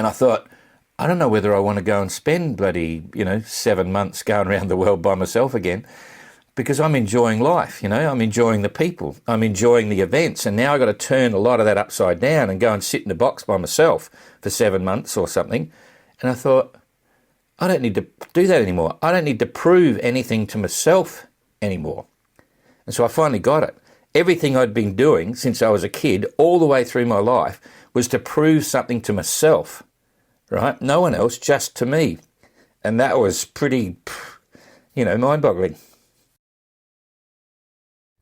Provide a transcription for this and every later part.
And I thought, I don't know whether I want to go and spend bloody, 7 months going around the world by myself again, because I'm enjoying life, I'm enjoying the people, I'm enjoying the events. And now I've got to turn a lot of that upside down and go and sit in a box by myself for 7 months or something. And I thought, I don't need to do that anymore. I don't need to prove anything to myself anymore. And so I finally got it. Everything I'd been doing since I was a kid, all the way through my life, was to prove something to myself, right? No one else, just to me. And that was pretty, mind-boggling.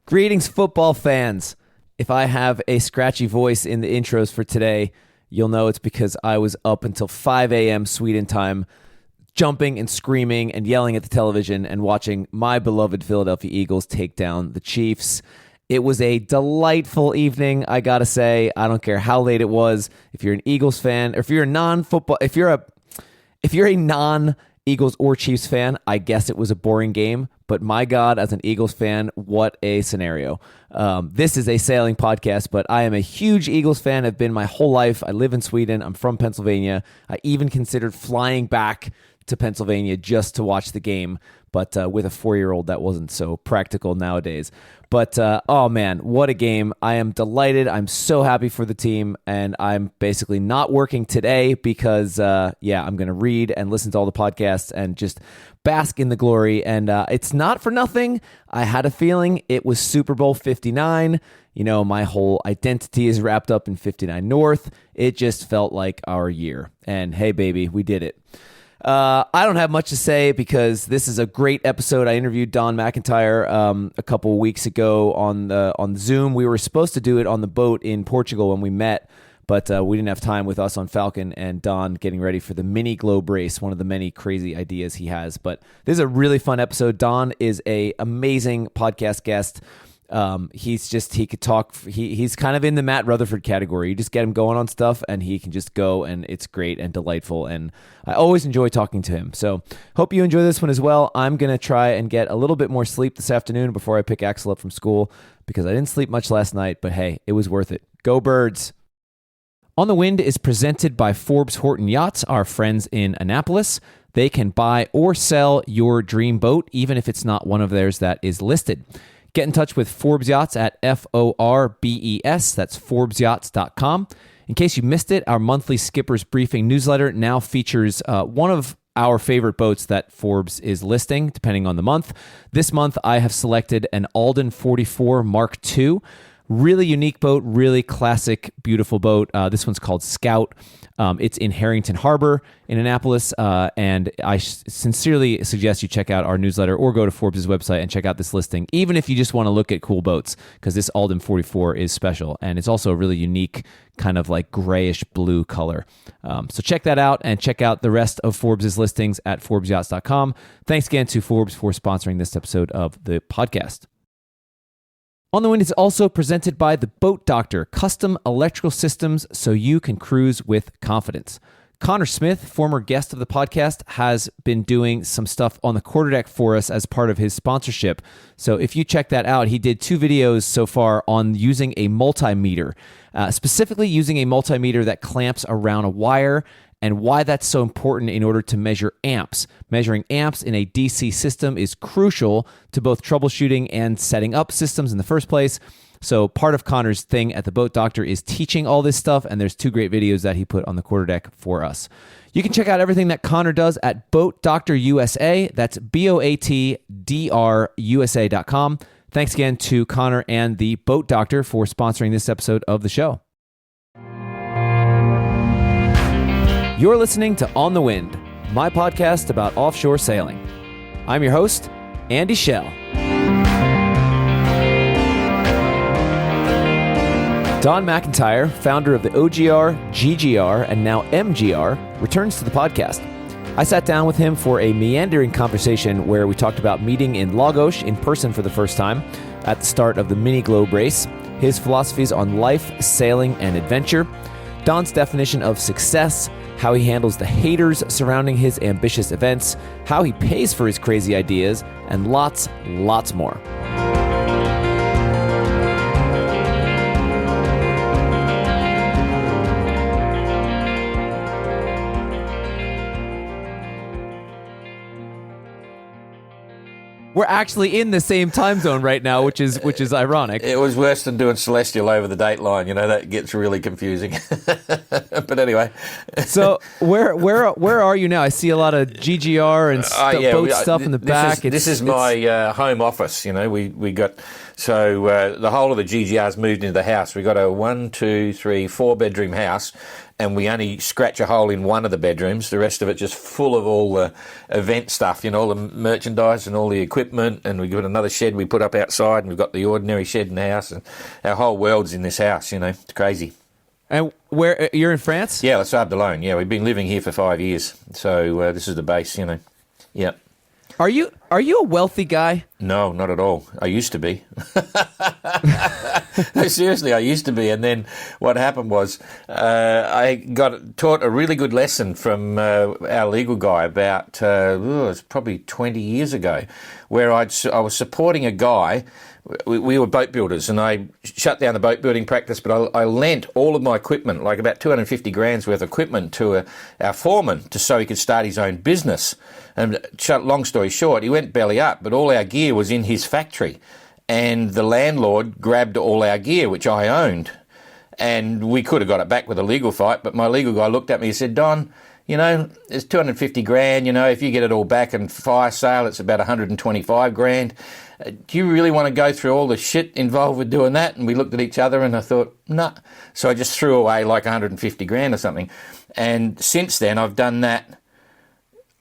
Greetings, football fans. If I have a scratchy voice in the intros for today, you'll know it's because I was up until 5 a.m. Sweden time, jumping and screaming and yelling at the television and watching my beloved Philadelphia Eagles take down the Chiefs. It was a delightful evening, I gotta say. I don't care how late it was. If you're an Eagles fan, or if you're a non-Eagles or Chiefs fan, I guess it was a boring game. But my God, as an Eagles fan, what a scenario. This is a sailing podcast, but I am a huge Eagles fan. I've been my whole life. I live in Sweden. I'm from Pennsylvania. I even considered flying back to Pennsylvania just to watch the game. But with a 4-year-old, that wasn't so practical nowadays. But, oh man, what a game. I am delighted. I'm so happy for the team. And I'm basically not working today because, I'm going to read and listen to all the podcasts and just bask in the glory. And it's not for nothing. I had a feeling it was Super Bowl 59. My whole identity is wrapped up in 59 North. It just felt like our year. And hey, baby, we did it. I don't have much to say because this is a great episode. I interviewed Don McIntyre a couple of weeks ago on Zoom. We were supposed to do it on the boat in Portugal when we met, but we didn't have time with us on Falcon and Don getting ready for the mini globe race, one of the many crazy ideas he has. But this is a really fun episode. Don is an amazing podcast guest. He could talk. He's kind of in the Matt Rutherford category. You just get him going on stuff and he can just go, and it's great and delightful. And I always enjoy talking to him. So hope you enjoy this one as well. I'm going to try and get a little bit more sleep this afternoon before I pick Axel up from school because I didn't sleep much last night, but hey, it was worth it. Go Birds. On the Wind is presented by Forbes Yachts, our friends in Annapolis. They can buy or sell your dream boat, even if it's not one of theirs that is listed. Get in touch with Forbes Yachts at Forbes. That's ForbesYachts.com. In case you missed it, our monthly Skipper's Briefing newsletter now features one of our favorite boats that Forbes is listing, depending on the month. This month, I have selected an Alden 44 Mark II. Really unique boat, really classic, beautiful boat. This one's called Scout. It's in Harrington Harbor in Annapolis, and I sincerely suggest you check out our newsletter or go to Forbes' website and check out this listing, even if you just want to look at cool boats, because this Alden 44 is special, and it's also a really unique kind of like grayish blue color. So check that out, and check out the rest of Forbes' listings at ForbesYachts.com. Thanks again to Forbes for sponsoring this episode of the podcast. On the Wind is also presented by the Boat Doctor, custom electrical systems so you can cruise with confidence. Connor Smith, former guest of the podcast, has been doing some stuff on the quarterdeck for us as part of his sponsorship. So if you check that out, he did 2 videos so far on using a multimeter, specifically using a multimeter that clamps around a wire, and why that's so important in order to measure amps. Measuring amps in a DC system is crucial to both troubleshooting and setting up systems in the first place. So part of Connor's thing at the Boat Doctor is teaching all this stuff, and there's 2 great videos that he put on the quarterdeck for us. You can check out everything that Connor does at Boat Doctor USA. That's BOATDRUSA.com. Thanks again to Connor and the Boat Doctor for sponsoring this episode of the show. You're listening to On the Wind, my podcast about offshore sailing. I'm your host, Andy Schell. Don McIntyre, founder of the OGR, GGR, and now MGR, returns to the podcast. I sat down with him for a meandering conversation where we talked about meeting in Lagos in person for the first time at the start of the mini globe race, his philosophies on life, sailing, and adventure, Don's definition of success, how he handles the haters surrounding his ambitious events, how he pays for his crazy ideas, and lots more. we're actually in the same time zone right now, which is ironic. It was worse than doing celestial over the dateline. That gets really confusing. But anyway. So where are you now? I see a lot of GGR and boat stuff in the back. This is my home office. We got the whole of the GGR's moved into the house. We got a 1, 2, 3, 4 bedroom house, and we only scratch a hole in one of the bedrooms. The rest of it just full of all the event stuff, all the merchandise and all the equipment. And we've got another shed we put up outside, and we've got the ordinary shed in the house, and our whole world's in this house. It's crazy. And where you're in France? Yeah, Les Sables-d'Olonne. Yeah, we've been living here for 5 years, so this is the base. Yeah. Are you a wealthy guy? No, not at all. I used to be. No, seriously, I used to be. And then what happened was I got taught a really good lesson from our legal guy about, it was probably 20 years ago, where I was supporting a guy. We were boat builders, and I shut down the boat building practice, but I lent all of my equipment, like about 250 grand's worth of equipment, to our foreman so he could start his own business. And long story short, he went belly up, but all our gear was in his factory. And the landlord grabbed all our gear, which I owned. And we could have got it back with a legal fight, but my legal guy looked at me and said, Don, it's 250 grand, if you get it all back and fire sale, it's about 125 grand. Do you really want to go through all the shit involved with doing that? And we looked at each other and I thought, nah. So I just threw away like 150 grand or something. And since then I've done that,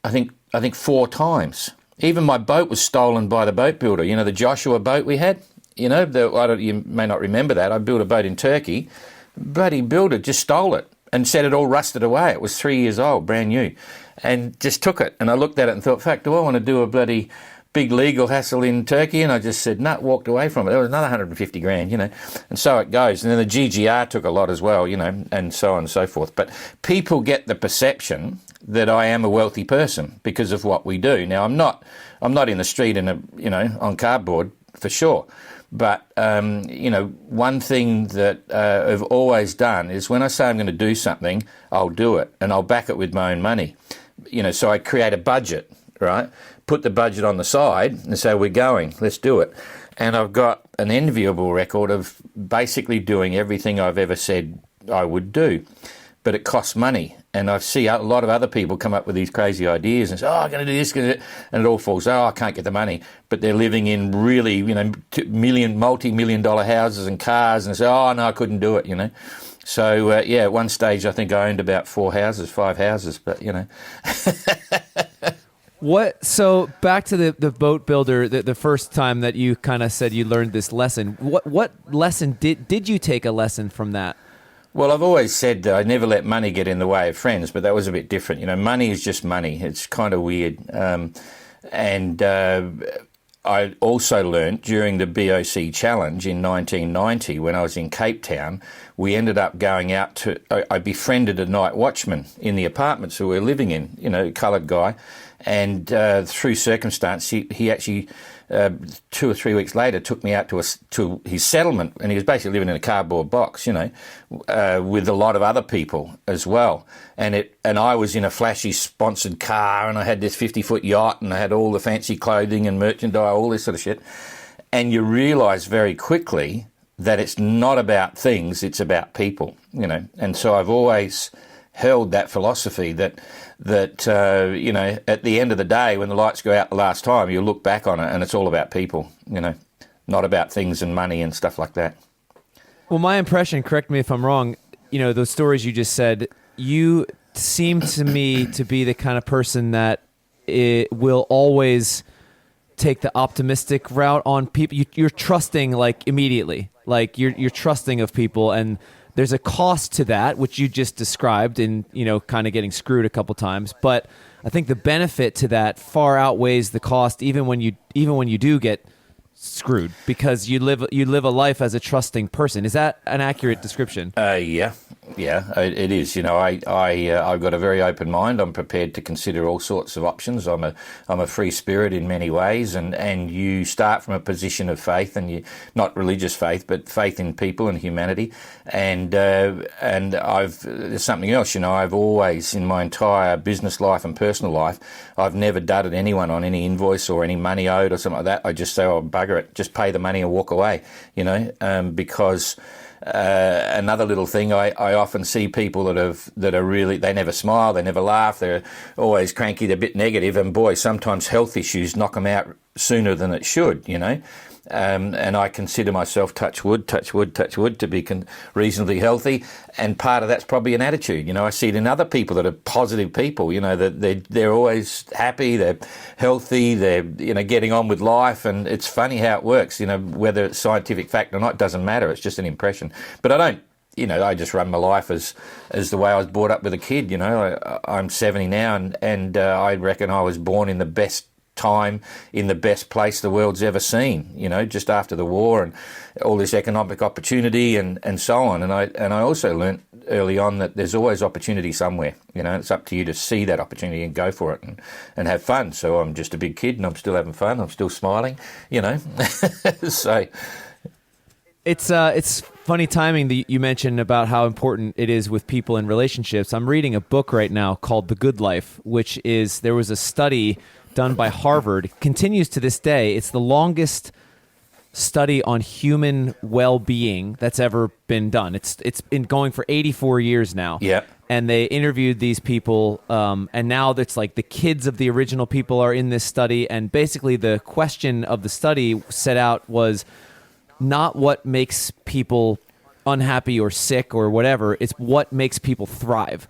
I think 4 times. Even my boat was stolen by the boat builder. The Joshua boat we had, you may not remember that. I built a boat in Turkey. Bloody builder just stole it and said it all rusted away. It was 3 years old, brand new, and just took it. And I looked at it and thought, fuck, do I want to do a bloody big legal hassle in Turkey? And I just said, no, walked away from it. There was another 150 grand, and so it goes. And then the GGR took a lot as well, and so on and so forth. But people get the perception that I am a wealthy person because of what we do. Now, I'm not in the street on cardboard for sure. But, one thing that I've always done is when I say I'm going to do something, I'll do it, and I'll back it with my own money. So I create a budget, right? Put the budget on the side and say, we're going, let's do it. And I've got an enviable record of basically doing everything I've ever said I would do. But it costs money. And I see a lot of other people come up with these crazy ideas and say, I'm going to do this, and it all falls, I can't get the money. But they're living in really, multi-million dollar houses and cars, and say, no, I couldn't do it, So, at one stage, I think I owned about 5 houses, but, So back to the boat builder, the first time that you kind of said you learned this lesson, what lesson did you take a lesson from that? Well, I've always said that I never let money get in the way of friends, but that was a bit different. Money is just money. It's kind of weird. I also learnt during the BOC Challenge in 1990, when I was in Cape Town, we ended up going out to, I befriended a night watchman in the apartments we were living in, a coloured guy. And through circumstance, he actually 2 or 3 weeks later took me out to his settlement, and he was basically living in a cardboard box, with a lot of other people as well. And I was in a flashy sponsored car, and I had this 50-foot yacht, and I had all the fancy clothing and merchandise, all this sort of shit. And you realise very quickly that it's not about things, it's about people, And so I've always held that philosophy that at the end of the day, when the lights go out the last time, you look back on it and it's all about people, not about things and money and stuff like that. Well, my impression, correct me if I'm wrong, those stories you just said, you seem to me to be the kind of person that it will always take the optimistic route on people. You're trusting immediately, you're trusting of people, and there's a cost to that, which you just described in, kind of getting screwed a couple times. But I think the benefit to that far outweighs the cost, even when you do get screwed because you live a life as a trusting person. Is that an accurate description? Yeah, it is. I've got a very open mind. I'm prepared to consider all sorts of options. I'm a free spirit in many ways, and you start from a position of faith, and you not religious faith, but faith in people and humanity. And there's something else. I've always, in my entire business life and personal life, I've never dudded anyone on any invoice or any money owed or something like that. I just say, oh, bugger it, just pay the money and walk away. Because another little thing, I often see people that are really, they never smile, they never laugh, they're always cranky, they're a bit negative, and boy, sometimes health issues knock them out sooner than it should. And I consider myself, touch wood, to be reasonably healthy. And part of that's probably an attitude. I see it in other people that are positive people, that they're always happy, they're healthy, they're, getting on with life. And it's funny how it works, whether it's scientific fact or not, doesn't matter. It's just an impression. But I don't, I just run my life as the way I was brought up with a kid. I'm 70 now, and I reckon I was born in the best time, in the best place the world's ever seen, just after the war and all this economic opportunity and so on. And I also learnt early on that there's always opportunity somewhere. It's up to you to see that opportunity and go for it and have fun. So I'm just a big kid and I'm still having fun. I'm still smiling, So it's funny timing that you mentioned about how important it is with people and relationships. I'm reading a book right now called The Good Life, which is, there was a study done by Harvard, continues to this day. It's the longest study on human well-being that's ever been done. It's been going for 84 years now. Yeah. And they interviewed these people, and now it's like the kids of the original people are in this study, and basically the question of the study set out was not what makes people unhappy or sick or whatever, it's what makes people thrive.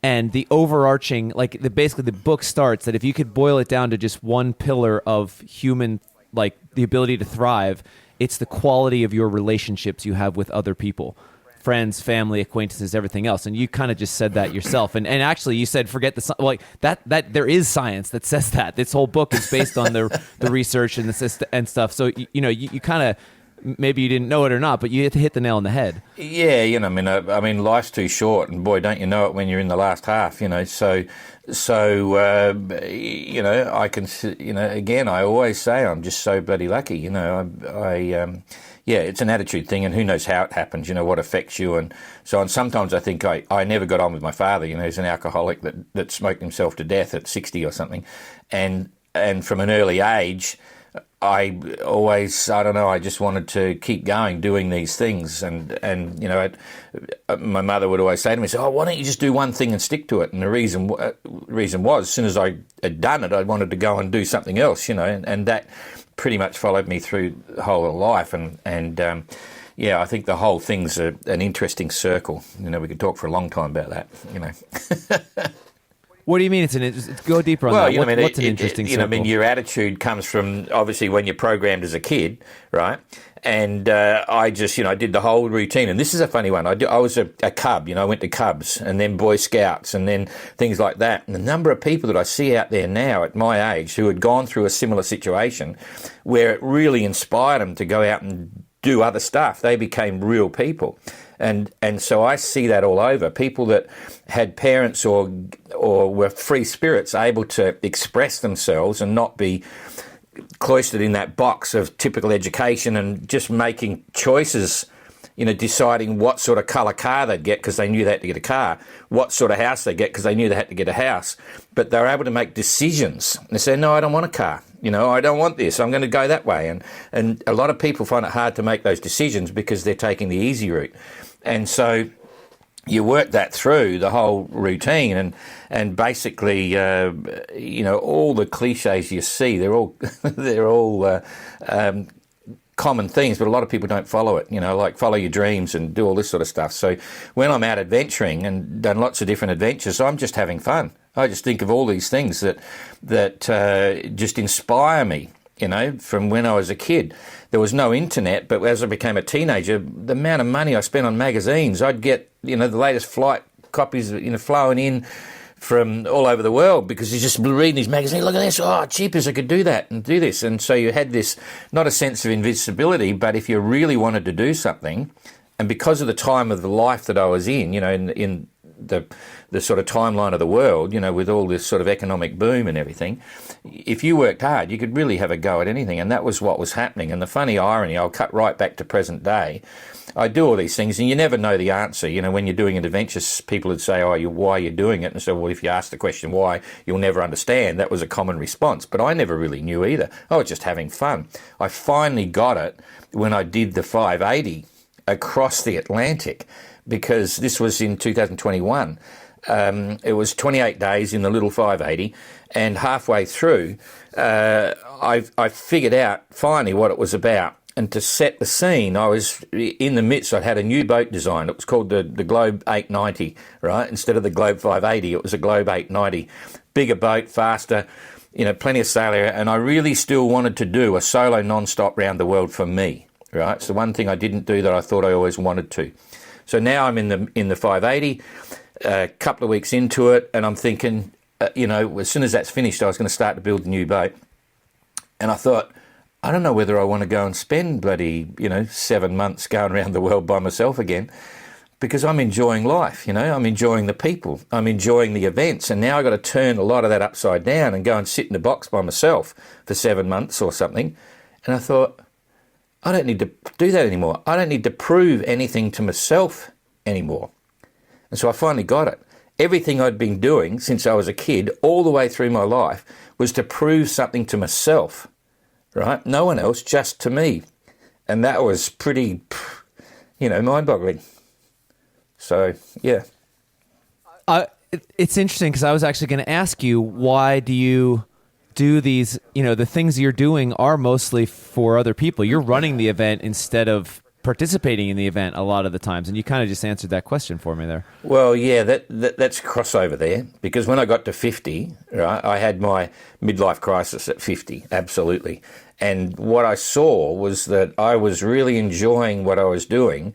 And the overarching, basically the book starts that if you could boil it down to just one pillar of human, the ability to thrive, it's the quality of your relationships you have with other people, friends, family, acquaintances, everything else. And you kind of just said that yourself. And actually you said, forget that there is science that says that. This whole book is based on the research and stuff. So, you kind of, maybe you didn't know it or not, but you had to hit the nail on the head. Yeah, I mean, life's too short, and boy, don't you know it when you're in the last half. So I can, again, I always say I'm just so bloody lucky. It's an attitude thing, and who knows how it happens. What affects you, and so on. Sometimes I think I never got on with my father. He's an alcoholic that smoked himself to death at 60 or something, and from an early age, I always, I just wanted to keep going, doing these things. And my mother would always say to me, oh, why don't you just do one thing and stick to it? And the reason was, as soon as I had done it, I wanted to go and do something else, and that pretty much followed me through the whole of life. And I think the whole thing's an interesting circle. We could talk for a long time about that, What do you mean? Go deeper on that. What's an interesting circle? Your attitude comes from, obviously, when you're programmed as a kid, right? And I just, I did the whole routine. And this is a funny one. I was a cub, I went to Cubs and then Boy Scouts and then things like that. And the number of people that I see out there now at my age who had gone through a similar situation where it really inspired them to go out and do other stuff. They became real people. And so I see that all over. People that had parents or were free spirits able to express themselves and not be cloistered in that box of typical education and just making choices, deciding what sort of colour car they'd get because they knew they had to get a car, what sort of house they'd get because they knew they had to get a house. But they were able to make decisions. They said, no, I don't want a car. I don't want this. I'm going to go that way. And a lot of people find it hard to make those decisions because they're taking the easy route. And so you work that through the whole routine and basically, all the cliches you see, they're all common things, but a lot of people don't follow it, like follow your dreams and do all this sort of stuff. So when I'm out adventuring and done lots of different adventures, I'm just having fun. I just think of all these things that just inspire me, from when I was a kid. There was no internet, but as I became a teenager, the amount of money I spent on magazines, I'd get, the latest flight copies, flowing in from all over the world because he's just reading these magazines. Look at this. Oh, cheapers, I could do that and do this. And so you had this, not a sense of invincibility, but if you really wanted to do something, and because of the time of the life that I was in, in the sort of timeline of the world, with all this sort of economic boom and everything, if you worked hard, you could really have a go at anything. And that was what was happening. And the funny irony, I'll cut right back to present day. I do all these things and you never know the answer. When you're doing an adventure, people would say, why are you doing it? And so, well, if you ask the question why, you'll never understand. That was a common response. But I never really knew either. I was just having fun. I finally got it when I did the 580 across the Atlantic, because this was in 2021. It was 28 days in the little 580, and halfway through, I figured out finally what it was about. And to set the scene, I was in the midst. I had a new boat design. It was called the Globe 890, right? Instead of the Globe 580, it was a Globe 890. Bigger boat, faster, plenty of sail area. And I really still wanted to do a solo non-stop round the world for me, right? It's the one thing I didn't do that I thought I always wanted to. So now I'm in the 580, a couple of weeks into it, and I'm thinking, as soon as that's finished, I was going to start to build a new boat. And I thought, I don't know whether I want to go and spend bloody, 7 months going around the world by myself again, because I'm enjoying life, I'm enjoying the people, I'm enjoying the events, and now I've got to turn a lot of that upside down and go and sit in a box by myself for 7 months or something. And I thought, I don't need to do that anymore. I don't need to prove anything to myself anymore. And so I finally got it. Everything I'd been doing since I was a kid, all the way through my life, was to prove something to myself, right? No one else, just to me. And that was pretty, mind-boggling. So, yeah. It's interesting because I was actually going to ask you, why do you do these, the things you're doing are mostly for other people. You're running the event instead of participating in the event a lot of the times, and you kind of just answered that question for me there. Well, yeah, that's crossover there, because when I got to 50, right, I had my midlife crisis at 50, absolutely. And what I saw was that I was really enjoying what I was doing,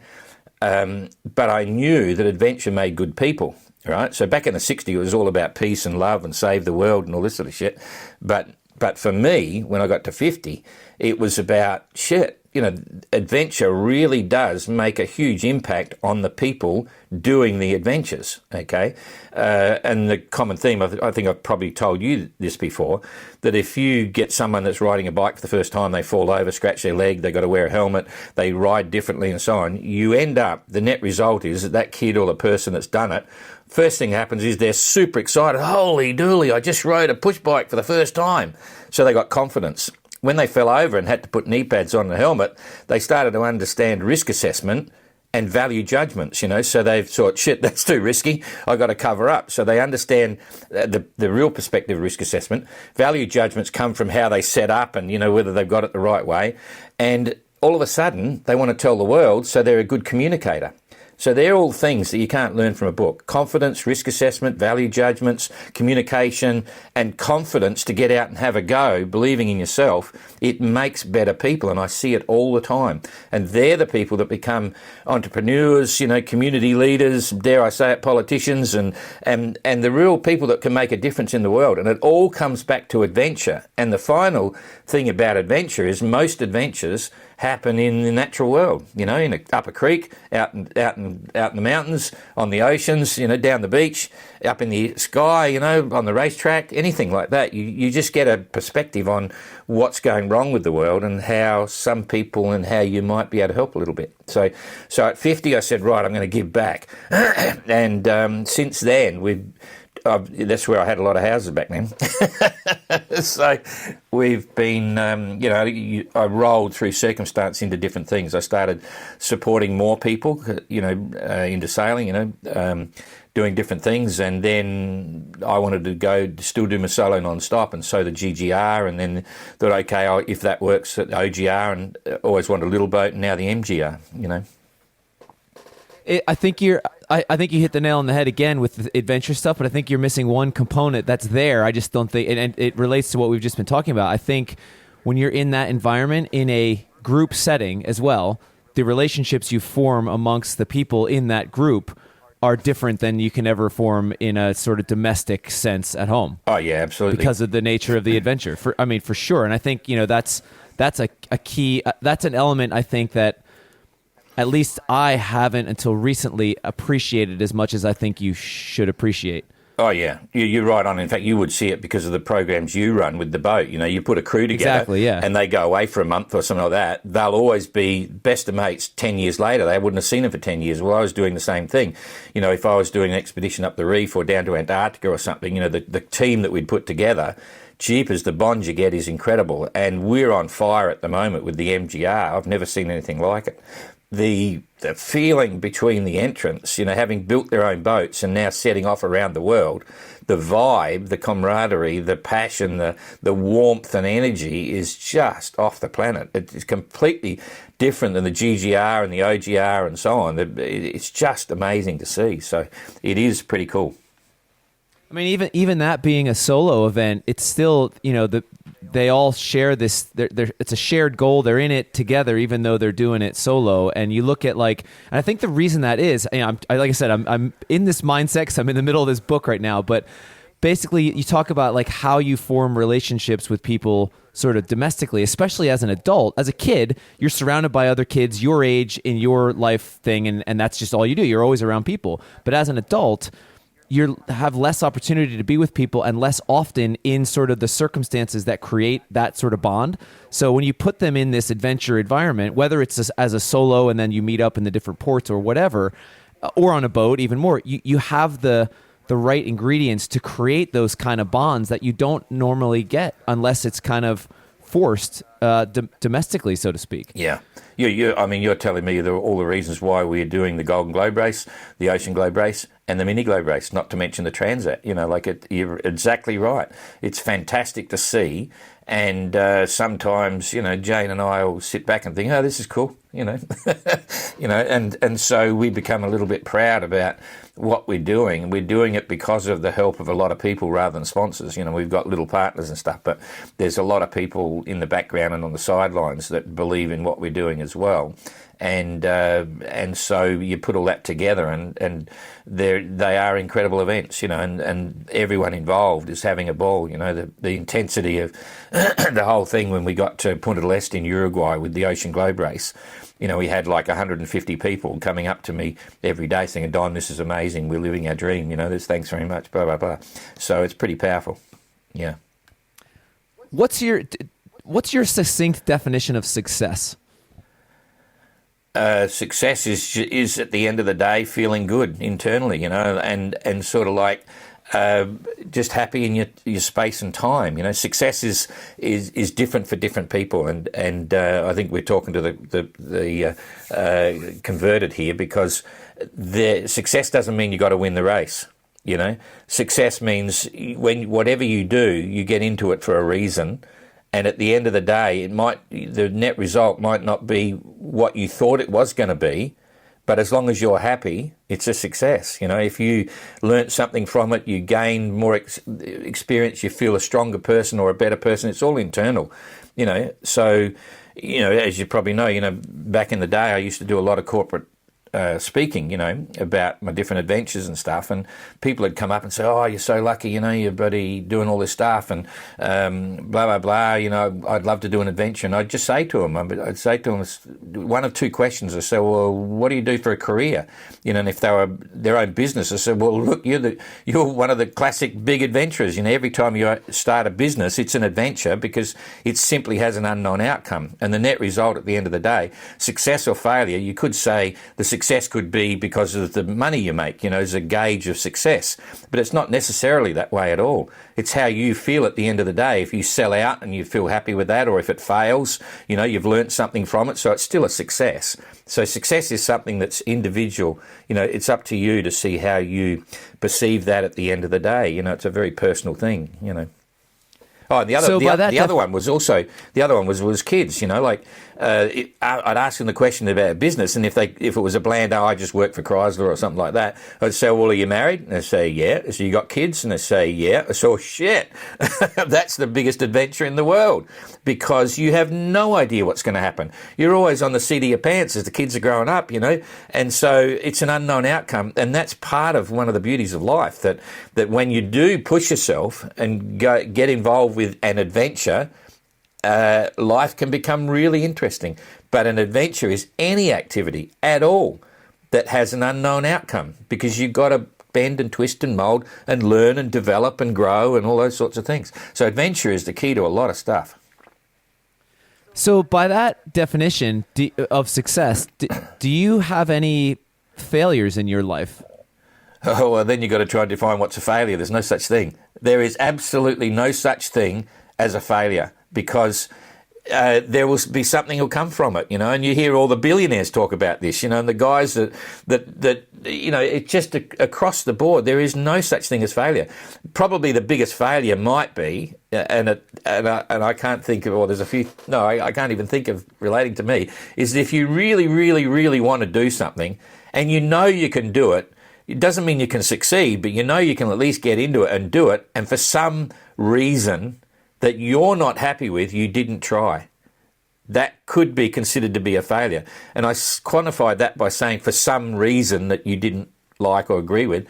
but I knew that adventure made good people. Right, so back in the 60s, it was all about peace and love and save the world and all this sort of shit. But for me, when I got to 50, it was about shit. Adventure really does make a huge impact on the people doing the adventures, okay? And the common theme, I think I've probably told you this before, that if you get someone that's riding a bike for the first time, they fall over, scratch their leg, they've got to wear a helmet, they ride differently and so on, you end up, the net result is that kid or the person that's done it, first thing happens is they're super excited. Holy dooly, I just rode a push bike for the first time. So they got confidence. When they fell over and had to put knee pads on the helmet, they started to understand risk assessment and value judgments, so they've thought, shit, that's too risky, I've got to cover up. So they understand the real perspective of risk assessment. Value judgments come from how they set up and, whether they've got it the right way. And all of a sudden, they want to tell the world, so they're a good communicator. So they're all things that you can't learn from a book. Confidence, risk assessment, value judgments, communication, and confidence to get out and have a go, believing in yourself. It makes better people, and I see it all the time. And they're the people that become entrepreneurs, community leaders, dare I say it, politicians, and the real people that can make a difference in the world. And it all comes back to adventure. And the final thing about adventure is most adventures happen in the natural world, up a creek, out in the mountains, on the oceans, down the beach, up in the sky, on the racetrack, anything like that. You just get a perspective on what's going wrong with the world and how some people and how you might be able to help a little bit. So at 50, I said, right, I'm going to give back. And since then, that's where I had a lot of houses back then. So we've been, I rolled through circumstance into different things. I started supporting more people, into sailing, doing different things. And then I wanted to still do my solo non-stop. And so the GGR, and then thought, okay, if that works at OGR, and always wanted a little boat, and now the MGR, I think you hit the nail on the head again with the adventure stuff, but I think you're missing one component that's there. I just don't think, and it relates to what we've just been talking about. I think when you're in that environment, in a group setting as well, the relationships you form amongst the people in that group are different than you can ever form in a sort of domestic sense at home. Oh yeah, absolutely. Because of the nature of the adventure. For sure. And I think, that's a key, that's an element I think that at least I haven't until recently appreciated as much as I think you should appreciate. Oh, yeah. You're right on. In fact, you would see it because of the programs you run with the boat. You put a crew together exactly, yeah. and they go away for a month or something like that. They'll always be best of mates 10 years later. They wouldn't have seen them for 10 years. Well, I was doing the same thing. If I was doing an expedition up the reef or down to Antarctica or something, the team that we'd put together, jeepers, the bond you get is incredible. And we're on fire at the moment with the MGR. I've never seen anything like it. The feeling between the entrants, having built their own boats and now setting off around the world, the vibe, the camaraderie, the passion, the warmth and energy is just off the planet. It's completely different than the GGR and the OGR and so on. It's just amazing to see. So it is pretty cool. I mean, even that being a solo event, it's still, they all share this. It's a shared goal. They're in it together, even though they're doing it solo. And you look at and I think the reason that is, like I said, I'm in this mindset because I'm in the middle of this book right now. But basically, you talk about how you form relationships with people sort of domestically, especially as an adult. As a kid, you're surrounded by other kids your age in your life thing, and that's just all you do. You're always around people. But as an adult, you have less opportunity to be with people and less often in sort of the circumstances that create that sort of bond. So when you put them in this adventure environment, whether it's as a solo and then you meet up in the different ports or whatever, or on a boat even more, you have the right ingredients to create those kind of bonds that you don't normally get unless it's kind of forced domestically, so to speak. Yeah. You're telling me all the reasons why we're doing the Golden Globe race, the Ocean Globe race, and the Mini Globe race, not to mention the Transat. You're exactly right. It's fantastic to see. And sometimes, Jane and I will sit back and think, oh, this is cool, and so we become a little bit proud about what we're doing. We're doing it because of the help of a lot of people rather than sponsors. We've got little partners and stuff, but there's a lot of people in the background and on the sidelines that believe in what we're doing as well. And so you put all that together, and they are incredible events, and everyone involved is having a ball. The intensity of the whole thing when we got to Punta del Este in Uruguay with the Ocean Globe race, we had 150 people coming up to me every day saying, Don, this is amazing. We're living our dream. This, thanks very much, blah, blah, blah. So it's pretty powerful. Yeah. What's your succinct definition of success? Success is at the end of the day feeling good internally, and sort of just happy in your space and time. Success is different for different people, and I think we're talking to the converted here, because the success doesn't mean you got to win the race. Success means whatever you do, you get into it for a reason. And at the end of the day, the net result might not be what you thought it was going to be, but as long as you're happy, it's a success. If you learnt something from it, you gain more experience, you feel a stronger person or a better person. It's all internal, So, as you probably know, back in the day, I used to do a lot of corporate speaking, about my different adventures and stuff, and people had come up and say, oh, you're so lucky, you're bloody doing all this stuff, and blah, blah, blah, I'd love to do an adventure. And I'd just say to them, one of two questions. I said, well, what do you do for a career? And if they were their own business, I said, well, look, you're one of the classic big adventurers. Every time you start a business, it's an adventure because it simply has an unknown outcome. And the net result at the end of the day, success or failure, you could say the success could be because of the money you make, as a gauge of success. But it's not necessarily that way at all. It's how you feel at the end of the day. If you sell out and you feel happy with that, or if it fails, you've learnt something from it, so it's still a success. So success is something that's individual. It's up to you to see how you perceive that at the end of the day. It's a very personal thing, Oh, and So by that the other one was also was kids. You know, like I'd ask them the question about business, and if it was a bland, I just work for Chrysler or something like that, I'd say, well, are you married? And they say, yeah. So you got kids? And they say, yeah. So shit, that's the biggest adventure in the world, because you have no idea what's going to happen. You're always on the seat of your pants as the kids are growing up, you know, and so it's an unknown outcome, and that's part of one of the beauties of life, that when you do push yourself and get involved with an adventure, life can become really interesting. But an adventure is any activity at all that has an unknown outcome, because you've got to bend and twist and mould and learn and develop and grow and all those sorts of things. So adventure is the key to a lot of stuff. So by that definition of success, do you have any failures in your life? Oh, well, then you've got to try and define what's a failure. There's no such thing. There is absolutely no such thing as a failure, because there will be something will come from it, you know, and you hear all the billionaires talk about this, you know, and the guys that you know, it's just across the board, there is no such thing as failure. Probably the biggest failure might be, and I can't think of, well, there's a few, no, I can't even think of relating to me, is that if you really, really, really want to do something and you know you can do it, it doesn't mean you can succeed, but you know you can at least get into it and do it, and for some reason that you're not happy with, you didn't try. That could be considered to be a failure. And I quantified that by saying for some reason that you didn't like or agree with,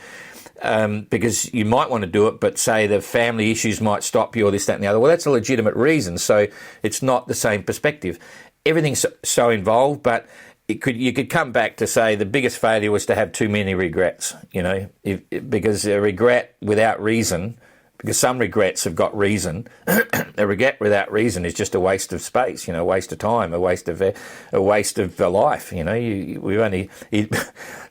because you might want to do it, but say the family issues might stop you, or this, that, and the other. Well, that's a legitimate reason, so it's not the same perspective. Everything's so involved, but you could come back to say the biggest failure was to have too many regrets, you know, because a regret without reason, because some regrets have got reason. A regret without reason is just a waste of space, you know, a waste of time, a waste of life. You know, we've only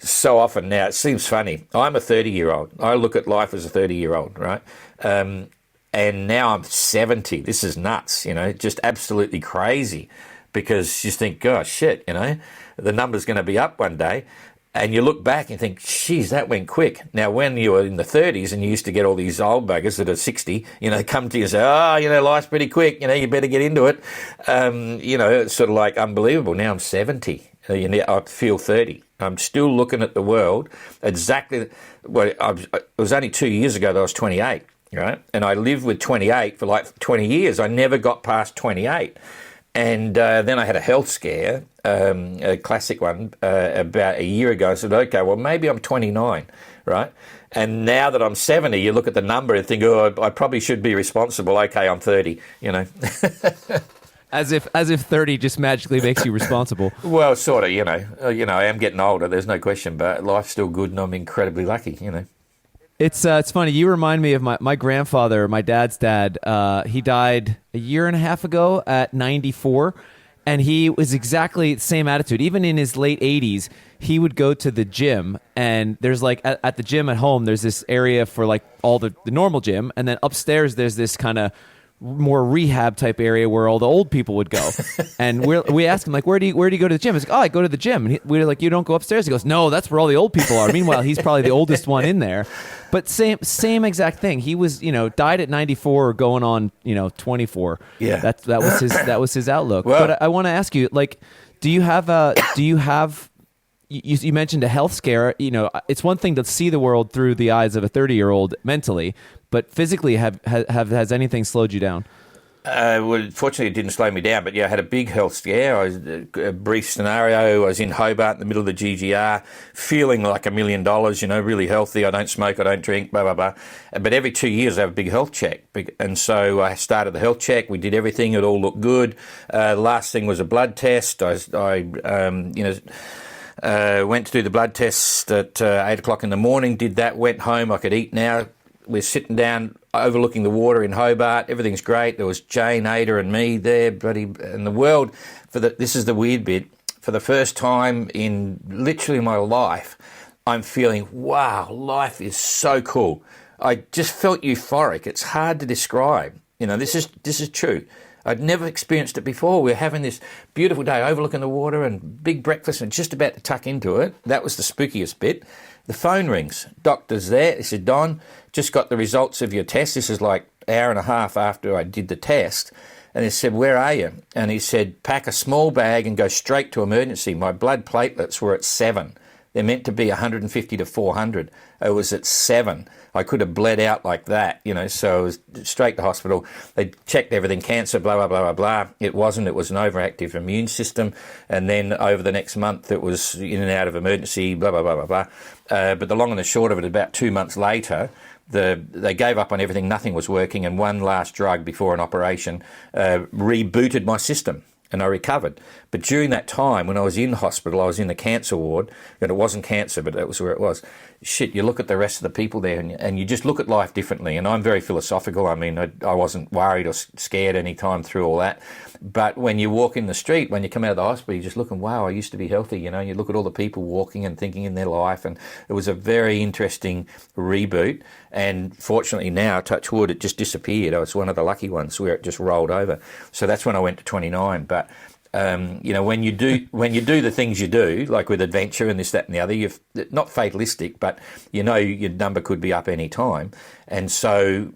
so often now. It seems funny. I'm a 30-year-old. I look at life as a 30-year-old, right? And now I'm 70. This is nuts, you know, just absolutely crazy, because you think, gosh, shit, you know, the number's going to be up one day. And you look back and think, geez, that went quick. Now, when you were in the 30s and you used to get all these old buggers that are 60, you know, come to you and say, oh, you know, life's pretty quick, you know, you better get into it. You know, it's sort of like unbelievable. Now I'm 70. I feel 30. I'm still looking at the world exactly. Well, it was only 2 years ago that I was 28, right? And I lived with 28 for like 20 years. I never got past 28. And then I had a health scare, a classic one, about a year ago. I said, okay, well, maybe I'm 29, right? And now that I'm 70, you look at the number and think, oh, I probably should be responsible. Okay, I'm 30, you know. As if 30 just magically makes you responsible. Well, sort of, you know, I am getting older, there's no question, but life's still good and I'm incredibly lucky, you know. It's funny. You remind me of my grandfather, my dad's dad. He died a year and a half ago at 94, and he was exactly the same attitude. Even in his late 80s, he would go to the gym, and there's like at the gym at home, there's this area for like all the normal gym, and then upstairs there's this kind of more rehab type area where all the old people would go. And we asked him, like, where do you go to the gym? He's like, oh, I go to the gym. And we're like, you don't go upstairs? He goes, no, that's where all the old people are. Meanwhile, he's probably the oldest one in there. But same exact thing. He was, you know, died at 94, going on, you know, 24. Yeah. That was his outlook. Well, but I want to ask you, like, do you have you mentioned a health scare. You know, it's one thing to see the world through the eyes of a 30-year-old mentally, but physically, has anything slowed you down? Well, fortunately, it didn't slow me down, but yeah, I had a big health scare. A brief scenario, I was in Hobart in the middle of the GGR, feeling like $1 million, you know, really healthy. I don't smoke, I don't drink, blah, blah, blah. But every 2 years, I have a big health check. And so I started the health check. We did everything. It all looked good. The last thing was a blood test. I went to do the blood test at 8 o'clock in the morning, did that, went home. I could eat now. We're sitting down overlooking the water in Hobart. Everything's great. There was Jane, Ada and me there, buddy, and the world. This is the weird bit. For the first time in literally my life, I'm feeling, wow, life is so cool. I just felt euphoric. It's hard to describe. This is true. I'd never experienced it before. We were having this beautiful day overlooking the water and big breakfast and just about to tuck into it. That was the spookiest bit. The phone rings. Doctor's there. He said, Don, just got the results of your test. This is like an hour and a half after I did the test. And he said, where are you? And he said, pack a small bag and go straight to emergency. My blood platelets were at 7. They're meant to be 150 to 400. It was at 7. I could have bled out like that, so I was straight to hospital. They checked everything, cancer, blah, blah, blah, blah, blah. It wasn't. It was an overactive immune system. And then over the next month, it was in and out of emergency, blah, blah, blah, blah, blah. But the long and the short of it, about 2 months later, they gave up on everything. Nothing was working. And one last drug before an operation rebooted my system. And I recovered. But during that time, when I was in hospital, I was in the cancer ward, and it wasn't cancer, but that was where it was. Shit, you look at the rest of the people there, and you just look at life differently. And I'm very philosophical. I mean, I wasn't worried or scared any time through all that. But when you walk in the street, when you come out of the hospital, you're just looking, wow, I used to be healthy. You look at all the people walking and thinking in their life, and it was a very interesting reboot. And fortunately now, touch wood, it just disappeared. I was one of the lucky ones where it just rolled over. So that's when I went to 29. But when you do the things you do, like with adventure and this, that, and the other, you're not fatalistic, but your number could be up any time, and so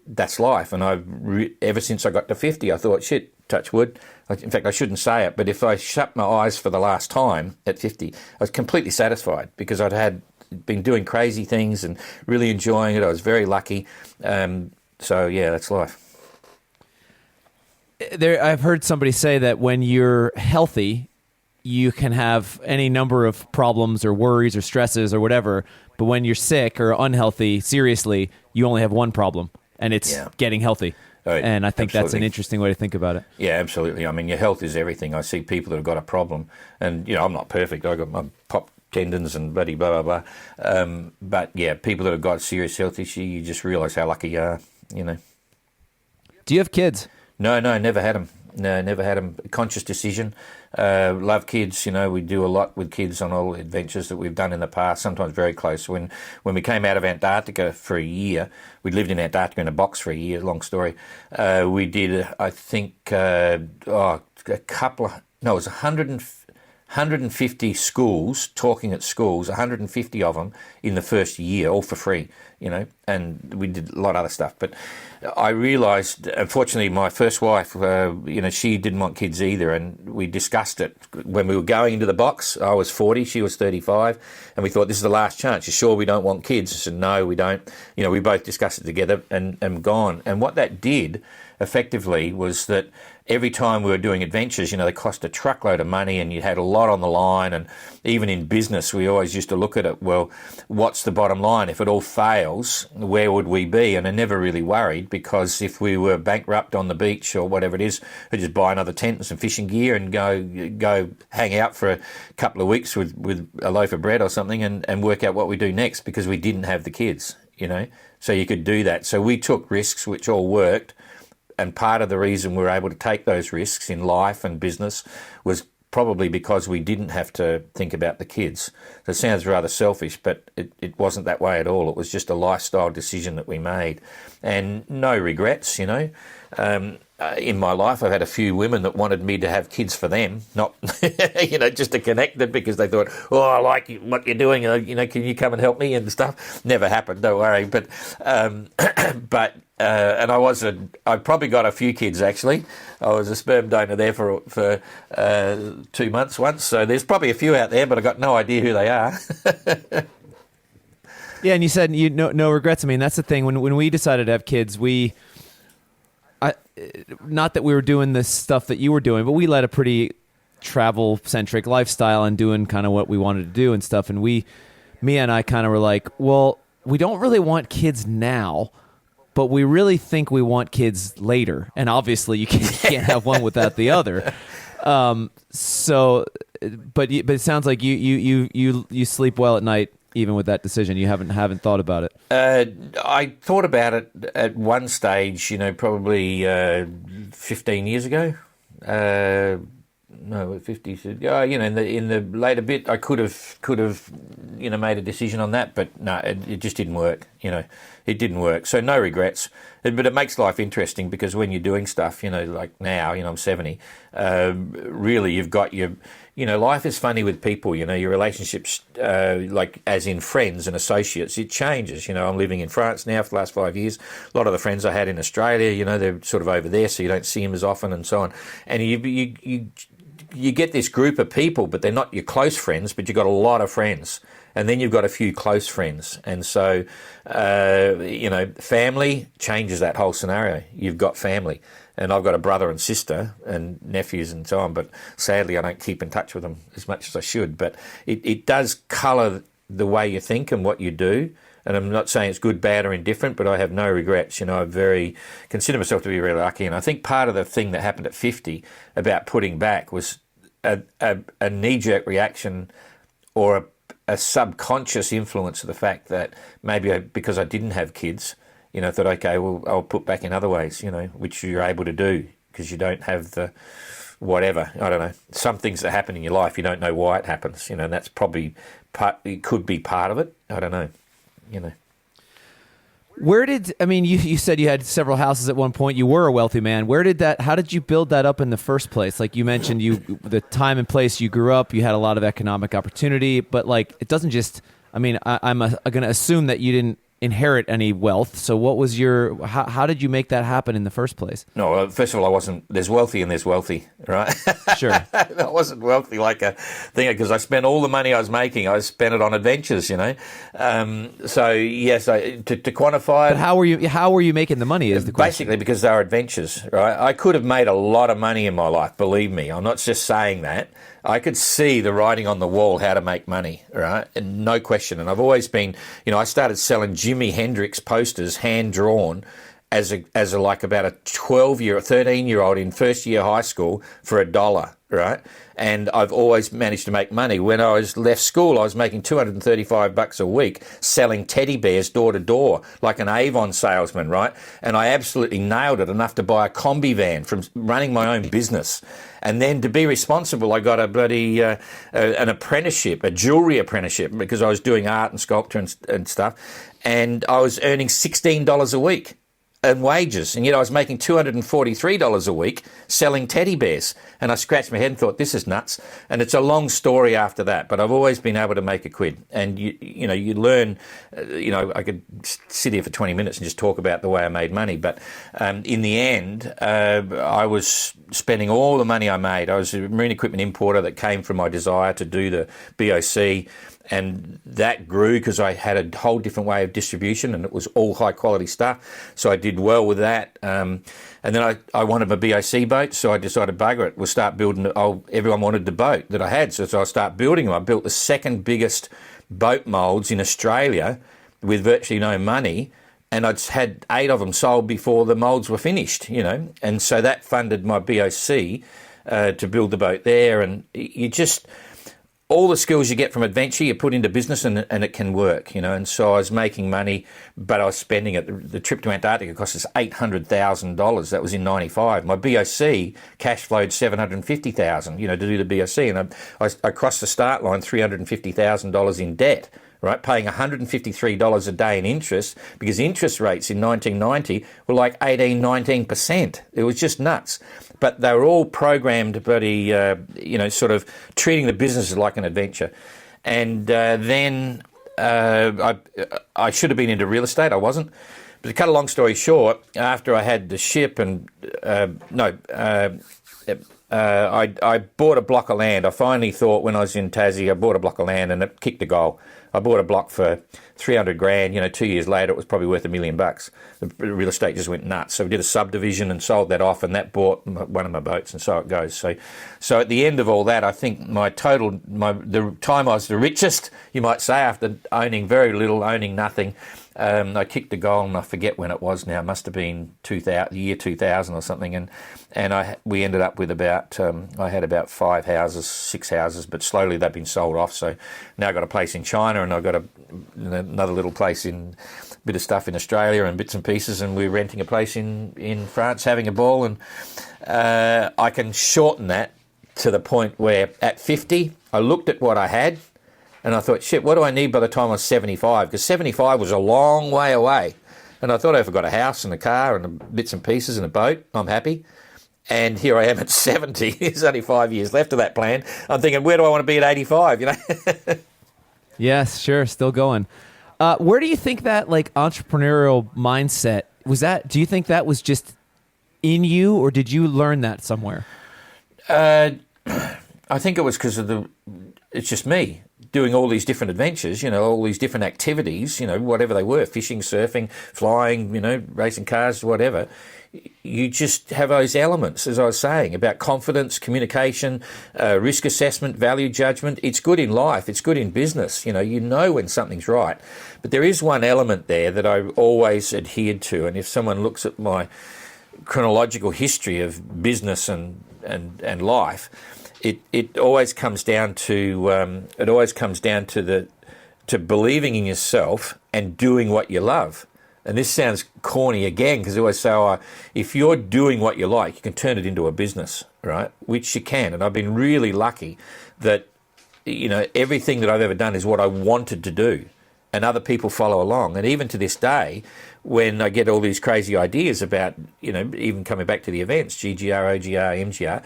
that's life. And ever since I got to 50, I thought, shit, touch wood. In fact, I shouldn't say it, but if I shut my eyes for the last time at 50, I was completely satisfied because I'd been doing crazy things and really enjoying it. I was very lucky. So yeah, that's life. I've heard somebody say that when you're healthy, you can have any number of problems or worries or stresses or whatever, but when you're sick or unhealthy, seriously, you only have one problem, and it's getting healthy. Right. And I think Absolutely. That's an interesting way to think about it. Yeah, absolutely. I mean, your health is everything. I see people that have got a problem, and I'm not perfect. I got my pop tendons and bloody blah blah blah. But yeah, people that have got serious health issue, you just realise how lucky you are. Do you have kids? No, never had them. No, never had them. Conscious decision. Love kids. We do a lot with kids on all adventures that we've done in the past, sometimes very close. When we came out of Antarctica for a year, we lived in Antarctica in a box for a year, long story. We did, I think, it was 150 schools, talking at schools, 150 of them in the first year, all for free, and we did a lot of other stuff. But I realised, unfortunately, my first wife, she didn't want kids either, and we discussed it. When we were going into the box, I was 40, she was 35, and we thought, this is the last chance. You sure we don't want kids? I said, no, we don't. We both discussed it together and gone. And what that did, effectively, was that every time we were doing adventures, they cost a truckload of money and you had a lot on the line. And even in business, we always used to look at it, well, what's the bottom line? If it all fails, where would we be? And I never really worried, because if we were bankrupt on the beach or whatever it is, we'd just buy another tent and some fishing gear and go hang out for a couple of weeks with a loaf of bread or something and work out what we do next, because we didn't have the kids, So you could do that. So we took risks which all worked. And part of the reason we were able to take those risks in life and business was probably because we didn't have to think about the kids. So it sounds rather selfish, but it wasn't that way at all. It was just a lifestyle decision that we made. And no regrets, in my life, I've had a few women that wanted me to have kids for them, not, just to connect them, because they thought, oh, I like what you're doing, can you come and help me and stuff? Never happened, don't worry. But and I probably got a few kids, actually. I was a sperm donor there for 2 months once, so there's probably a few out there, but I got no idea who they are. Yeah, and you said no regrets. I mean, that's the thing. When we decided to have kids, not that we were doing this stuff that you were doing, but we led a pretty travel-centric lifestyle and doing kind of what we wanted to do and stuff. And Mia and I kind of were like, well, we don't really want kids now, but we really think we want kids later. And obviously you can't have one without the other. But it sounds like you sleep well at night, even with that decision. You haven't thought about it. I thought about it at one stage, probably 15 years ago. no, at 50, said, yeah, in the later bit, I could have, made a decision on that, but no, it just didn't work. It didn't work. So no regrets. But it makes life interesting because when you're doing stuff, like now, I'm 70, really you've got your, life is funny with people, your relationships, like as in friends and associates, it changes. I'm living in France now for the last 5 years. A lot of the friends I had in Australia, they're sort of over there, so you don't see them as often and so on. And you get this group of people, but they're not your close friends, but you've got a lot of friends. And then you've got a few close friends. And so, family changes that whole scenario. You've got family. And I've got a brother and sister and nephews and so on, but sadly I don't keep in touch with them as much as I should. But it does colour the way you think and what you do. And I'm not saying it's good, bad or indifferent, but I have no regrets. I consider myself to be really lucky. And I think part of the thing that happened at 50 about putting back was a knee-jerk reaction or a subconscious influence of the fact that maybe because I didn't have kids, thought, okay, well, I'll put back in other ways, which you're able to do because you don't have the whatever. I don't know. Some things that happen in your life, you don't know why it happens, and that's probably it could be part of it. I don't know, You said you had several houses at one point. You were a wealthy man. How did you build that up in the first place? Like you mentioned, the time and place you grew up, you had a lot of economic opportunity, but like, it doesn't just, I'm going to assume that you didn't inherit any wealth. So what was how did you make that happen in the first place? No, well, first of all, I wasn't, there's wealthy and there's wealthy, right? Sure. I wasn't wealthy like a thing because I spent all the money I was making, I spent it on adventures, So yes, to quantify it. But how were you making the money is the question. Basically because they were adventures, right? I could have made a lot of money in my life, believe me. I'm not just saying that. I could see the writing on the wall how to make money, right? And no question. And I've always been, I started selling Jimi Hendrix posters hand drawn as like about a 13-year-old in first year high school for $1, right? And I've always managed to make money. When I left school, I was making $235 a week selling teddy bears door to door, like an Avon salesman, right? And I absolutely nailed it enough to buy a combi van from running my own business. And then to be responsible, I got a bloody an apprenticeship, a jewellery apprenticeship, because I was doing art and sculpture and stuff. And I was earning $16 a week in wages. And yet I was making $243 a week selling teddy bears. And I scratched my head and thought, this is nuts. And it's a long story after that, but I've always been able to make a quid. And you learn, I could sit here for 20 minutes and just talk about the way I made money. But in the end, I was spending all the money I made. I was a marine equipment importer that came from my desire to do the BOC. And that grew because I had a whole different way of distribution and it was all high quality stuff. So I did well with that. And then I wanted my BOC boat, so I decided, bugger it, we'll start building it. Everyone wanted the boat that I had, so I started building them. I built the second biggest boat moulds in Australia with virtually no money. And I'd had 8 of them sold before the moulds were finished, And so that funded my BOC to build the boat there. And you just... all the skills you get from adventure, you put into business and it can work, And so I was making money, but I was spending it. The trip to Antarctica cost us $800,000. That was in '95. My BOC cash flowed $750,000, to do the BOC. And I crossed the start line $350,000 in debt, right? Paying $153 a day in interest because interest rates in 1990 were like 19%. It was just nuts. But they were all programmed, buddy, sort of treating the business like an adventure. And then I should have been into real estate. I wasn't. But to cut a long story short, after I had the ship I bought a block of land. I finally thought when I was in Tassie, I bought a block of land and it kicked a goal. I bought a block for $300,000. 2 years later, it was probably worth $1 million. The real estate just went nuts. So we did a subdivision and sold that off, and that bought one of my boats, and so it goes. So at the end of all that, I think the time I was the richest, you might say, after owning very little, owning nothing, I kicked a goal, and I forget when it was now. It must have been the year 2000 or something, and we ended up with about I had about 6 houses, but slowly they've been sold off. So now I've got a place in China, and I've got another little place in bit of stuff in Australia and bits and pieces, and we're renting a place in France, having a ball, and I can shorten that to the point where at 50, I looked at what I had and I thought, shit, what do I need by the time I was 75? Because 75 was a long way away. And I thought if I got a house and a car and bits and pieces and a boat, I'm happy. And here I am at 70. There's only 5 years left of that plan. I'm thinking, where do I want to be at 85, you know? Yes, sure, still going. Where do you think that like entrepreneurial mindset was that? Do you think that was just in you, or did you learn that somewhere? I think it was because it's just me doing all these different adventures, you know, all these different activities, you know, whatever they were, fishing, surfing, flying, you know, racing cars, whatever. You just have those elements, as I was saying, about confidence, communication, risk assessment, value judgment. It's good in life. It's good in business. You know when something's right. But there is one element there that I always adhered to. And if someone looks at my chronological history of business and life, it always comes down to to believing in yourself and doing what you love. And this sounds corny again, because I always say, if you're doing what you like, you can turn it into a business, right? Which you can. And I've been really lucky that, you know, everything that I've ever done is what I wanted to do, and other people follow along. And even to this day, when I get all these crazy ideas about, you know, even coming back to the events, GGR, OGR, MGR,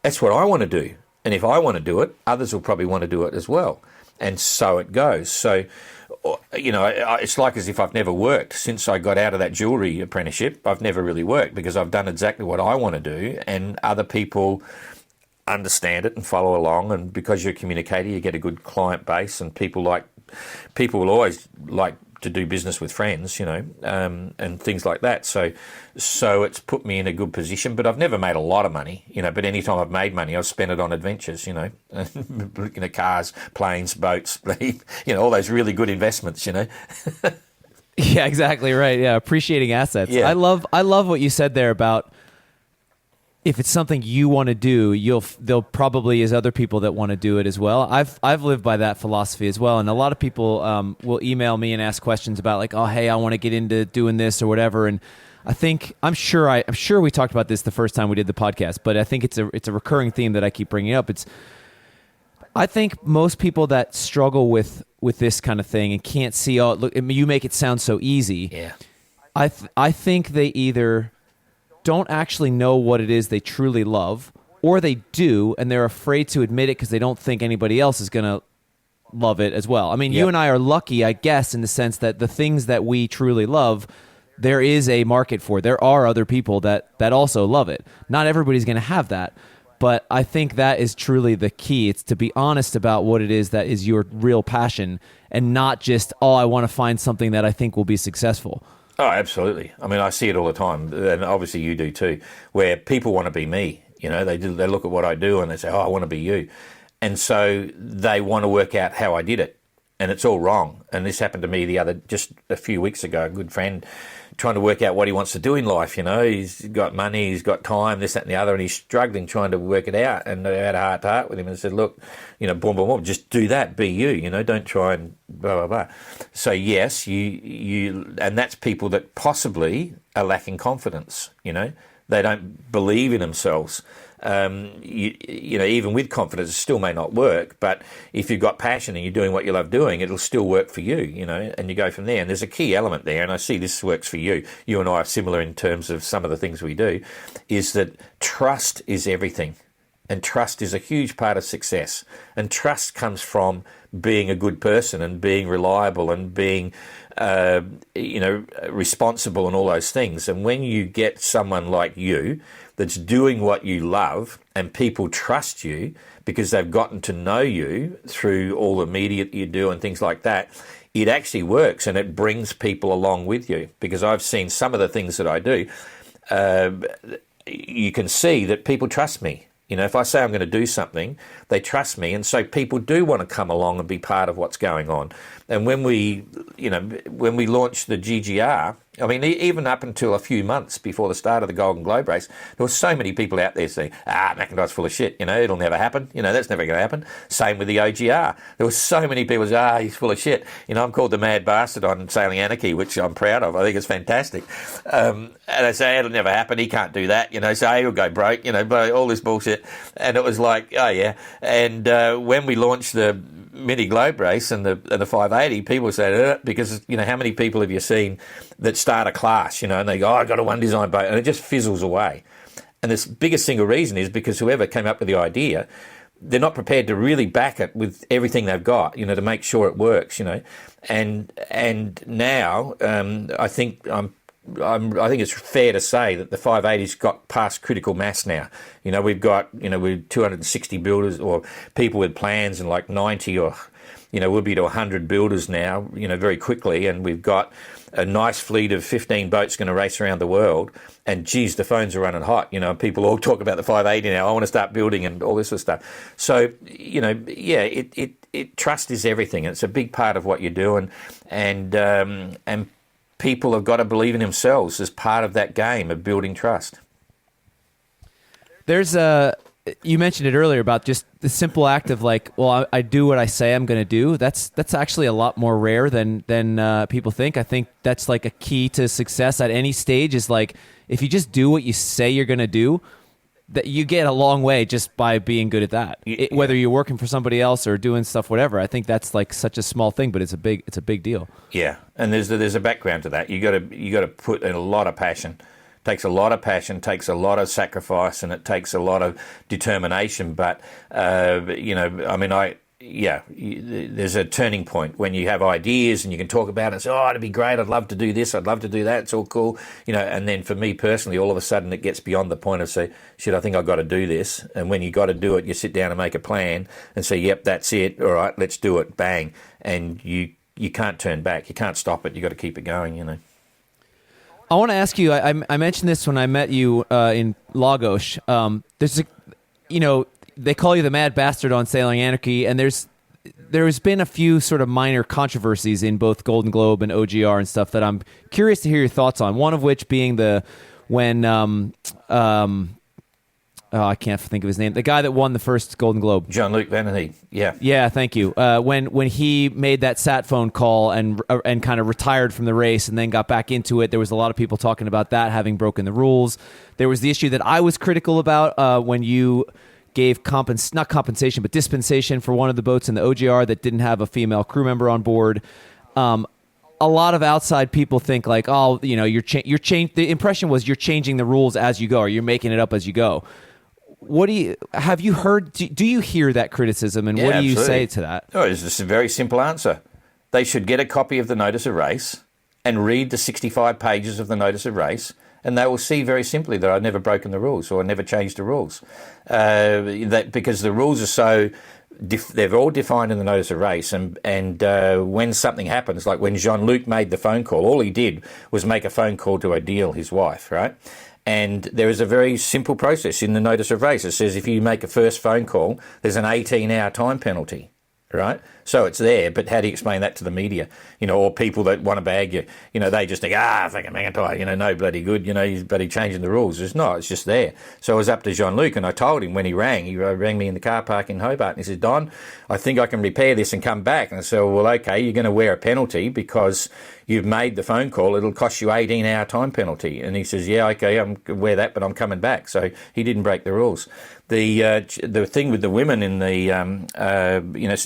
that's what I want to do. And if I want to do it, others will probably want to do it as well. And so it goes. So, you know, it's like as if I've never worked. Since I got out of that jewellery apprenticeship, I've never really worked, because I've done exactly what I want to do, and other people understand it and follow along. And because you're a communicator, you get a good client base, and people will always like to do business with friends, you know, and things like that. So it's put me in a good position. But I've never made a lot of money, you know. But any time I've made money, I've spent it on adventures, you know, cars, planes, boats, you know, all those really good investments, you know. Yeah, exactly right. Yeah, appreciating assets. Yeah. I love what you said there about, if it's something you want to do, there'll probably is other people that want to do it as well. I've lived by that philosophy as well, and a lot of people will email me and ask questions about like, oh, hey, I want to get into doing this or whatever. And I'm sure we talked about this the first time we did the podcast, but I think it's a recurring theme that I keep bringing up. I think most people that struggle with this kind of thing and can't see, oh, look, you make it sound so easy. Yeah, I think they either don't actually know what it is they truly love, or they do and they're afraid to admit it because they don't think anybody else is going to love it as well. I mean, You and I are lucky, I guess, in the sense that the things that we truly love, there is a market for. There are other people that also love it. Not everybody's going to have that, but I think that is truly the key. It's to be honest about what it is that is your real passion, and not just, oh, I want to find something that I think will be successful. Oh, absolutely. I mean, I see it all the time, and obviously you do too, where people want to be me. You know, they look at what I do and they say, oh, I want to be you. And so they want to work out how I did it, and it's all wrong. And this happened to me just a few weeks ago, a good friend trying to work out what he wants to do in life. You know, he's got money, he's got time, this, that and the other, and he's struggling trying to work it out. And I had a heart to heart with him and said, look, you know, boom, boom, boom, just do that, be you, you know, don't try and blah, blah, blah. So yes, you and that's people that possibly are lacking confidence, you know. They don't believe in themselves. You know, even with confidence, it still may not work. But if you've got passion and you're doing what you love doing, it'll still work for you, you know, and you go from there. And there's a key element there, and I see this works for you. You and I are similar in terms of some of the things we do, is that trust is everything. And trust is a huge part of success. And trust comes from being a good person and being reliable and being, you know, responsible and all those things. And when you get someone like you that's doing what you love, and people trust you because they've gotten to know you through all the media that you do and things like that, it actually works, and it brings people along with you. Because I've seen some of the things that I do, you can see that people trust me. You know, if I say I'm going to do something, they trust me, and so people do want to come along and be part of what's going on. And when we launched the GGR, I mean, even up until a few months before the start of the Golden Globe race, there were so many people out there saying, McIntyre's full of shit, it'll never happen, that's never going to happen. Same with the OGR. There were so many people saying, he's full of shit. I'm called the mad bastard on Sailing Anarchy, which I'm proud of. I think it's fantastic. And they say, it'll never happen, he can't do that, so he'll go broke, but all this bullshit. And it was like, oh yeah. And when we launched the Mini Globe race and the 580, people say because how many people have you seen that start a class, and they go, I've got a one design boat, and it just fizzles away. And the biggest single reason is because whoever came up with the idea, they're not prepared to really back it with everything they've got, to make sure it works, And now I think I think it's fair to say that the 580's got past critical mass now. We've got, we're 260 builders or people with plans, and like 90 or, we'll be to 100 builders now, very quickly. And we've got a nice fleet of 15 boats going to race around the world. And geez, the phones are running hot. People all talk about the 580 now. I want to start building and all this sort of stuff. So, trust is everything. It's a big part of what you're doing. And people have got to believe in themselves as part of that game of building trust. There's you mentioned it earlier about just the simple act of like, well, I do what I say I'm going to do. That's actually a lot more rare than people think. I think that's like a key to success at any stage is like, if you just do what you say you're going to do, that you get a long way just by being good at that. Whether you're working for somebody else or doing stuff, whatever. I think that's like such a small thing, but it's a big deal. Yeah, and there's a background to that. You got to put in a lot of passion. Takes a lot of passion, takes a lot of sacrifice, and it takes a lot of determination. But there's a turning point when you have ideas and you can talk about it and say, it'd be great, I'd love to do this, I'd love to do that, it's all cool. And then for me personally, all of a sudden it gets beyond the point of say, shit, I think I've got to do this. And when you got to do it, you sit down and make a plan and say, yep, that's it, all right, let's do it, bang. And you can't turn back, you can't stop it, you got to keep it going, I want to ask you, I mentioned this when I met you in Lagos. They call you the mad bastard on Sailing Anarchy, and there's been a few sort of minor controversies in both Golden Globe and OGR and stuff that I'm curious to hear your thoughts on. One of which being I can't think of his name. The guy that won the first Golden Globe. Jean-Luc Vanity. Yeah. Yeah, thank you. When he made that sat phone call and kind of retired from the race and then got back into it, there was a lot of people talking about that having broken the rules. There was the issue that I was critical about when you gave not compensation, but dispensation for one of the boats in the OGR that didn't have a female crew member on board. A lot of outside people think like, the impression was you're changing the rules as you go, or you're making it up as you go. Have you heard, do you hear that criticism, and what do you say to that? Oh, it's just a very simple answer. They should get a copy of the notice of race and read the 65 pages of the notice of race, and they will see very simply that I've never broken the rules or never changed the rules. Because the rules are so, they're all defined in the notice of race, and when something happens, like when Jean-Luc made the phone call, all he did was make a phone call to Odile, his wife, right? And there is a very simple process in the notice of race. It says if you make a first phone call, there's an 18-hour time penalty, right? So it's there, but how do you explain that to the media? Or people that want to bag you, they just think, fucking McIntyre, no bloody good, he's bloody changing the rules. It's not, it's just there. So it was up to Jean-Luc, and I told him when he rang me in the car park in Hobart, and he said, Don, I think I can repair this and come back. And I said, well, okay, you're going to wear a penalty because you've made the phone call, it'll cost you 18-hour time penalty. And he says, yeah, okay, I'm going to wear that, but I'm coming back. So he didn't break the rules. The thing with the women in the,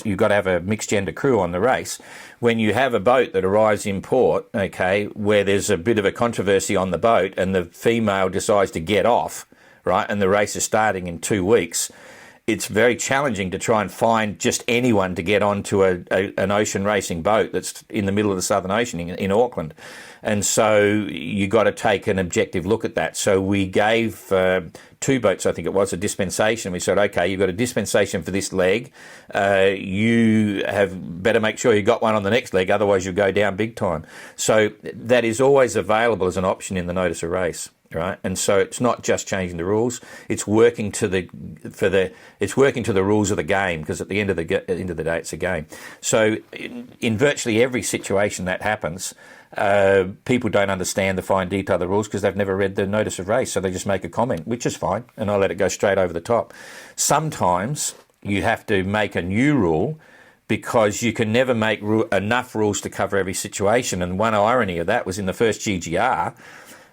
you've got to have a mixed gender crew on the race. When you have a boat that arrives in port, okay, where there's a bit of a controversy on the boat and the female decides to get off, right, and the race is starting in 2 weeks, it's very challenging to try and find just anyone to get onto an ocean racing boat that's in the middle of the Southern Ocean in Auckland. And so you got to take an objective look at that. So we gave 2 boats, I think it was, a dispensation. We said, okay, you've got a dispensation for this leg. You have better make sure you got one on the next leg, otherwise you'll go down big time. So that is always available as an option in the notice of race. right? And so it's not just changing the rules; it's working to the rules of the game, because at the end of the day, it's a game. So in virtually every situation that happens, people don't understand the fine detail of the rules because they've never read the notice of race, so they just make a comment, which is fine, and I let it go straight over the top. Sometimes you have to make a new rule because you can never make enough rules to cover every situation. And one irony of that was in the first GGR,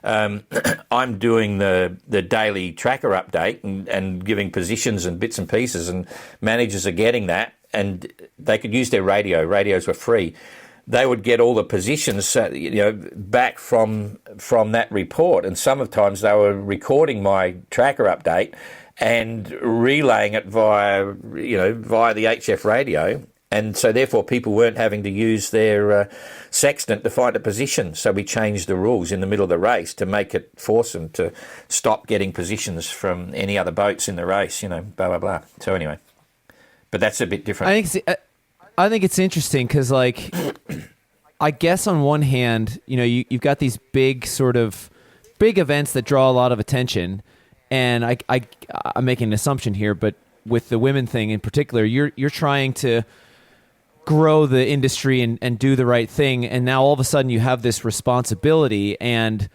I'm doing the daily tracker update and giving positions and bits and pieces, and managers are getting that, and they could use their radio. Radios were free. They would get all the positions, back from that report, and sometimes they were recording my tracker update and relaying it via the HF radio. And so therefore people weren't having to use their sextant to find a position. So we changed the rules in the middle of the race to force them to stop getting positions from any other boats in the race, blah, blah, blah. So anyway, but that's a bit different. I think it's interesting because, like, I guess on one hand, you've got these big events that draw a lot of attention. And I'm making an assumption here, but with the women thing in particular, you're trying to grow the industry and do the right thing, and now all of a sudden you have this responsibility, and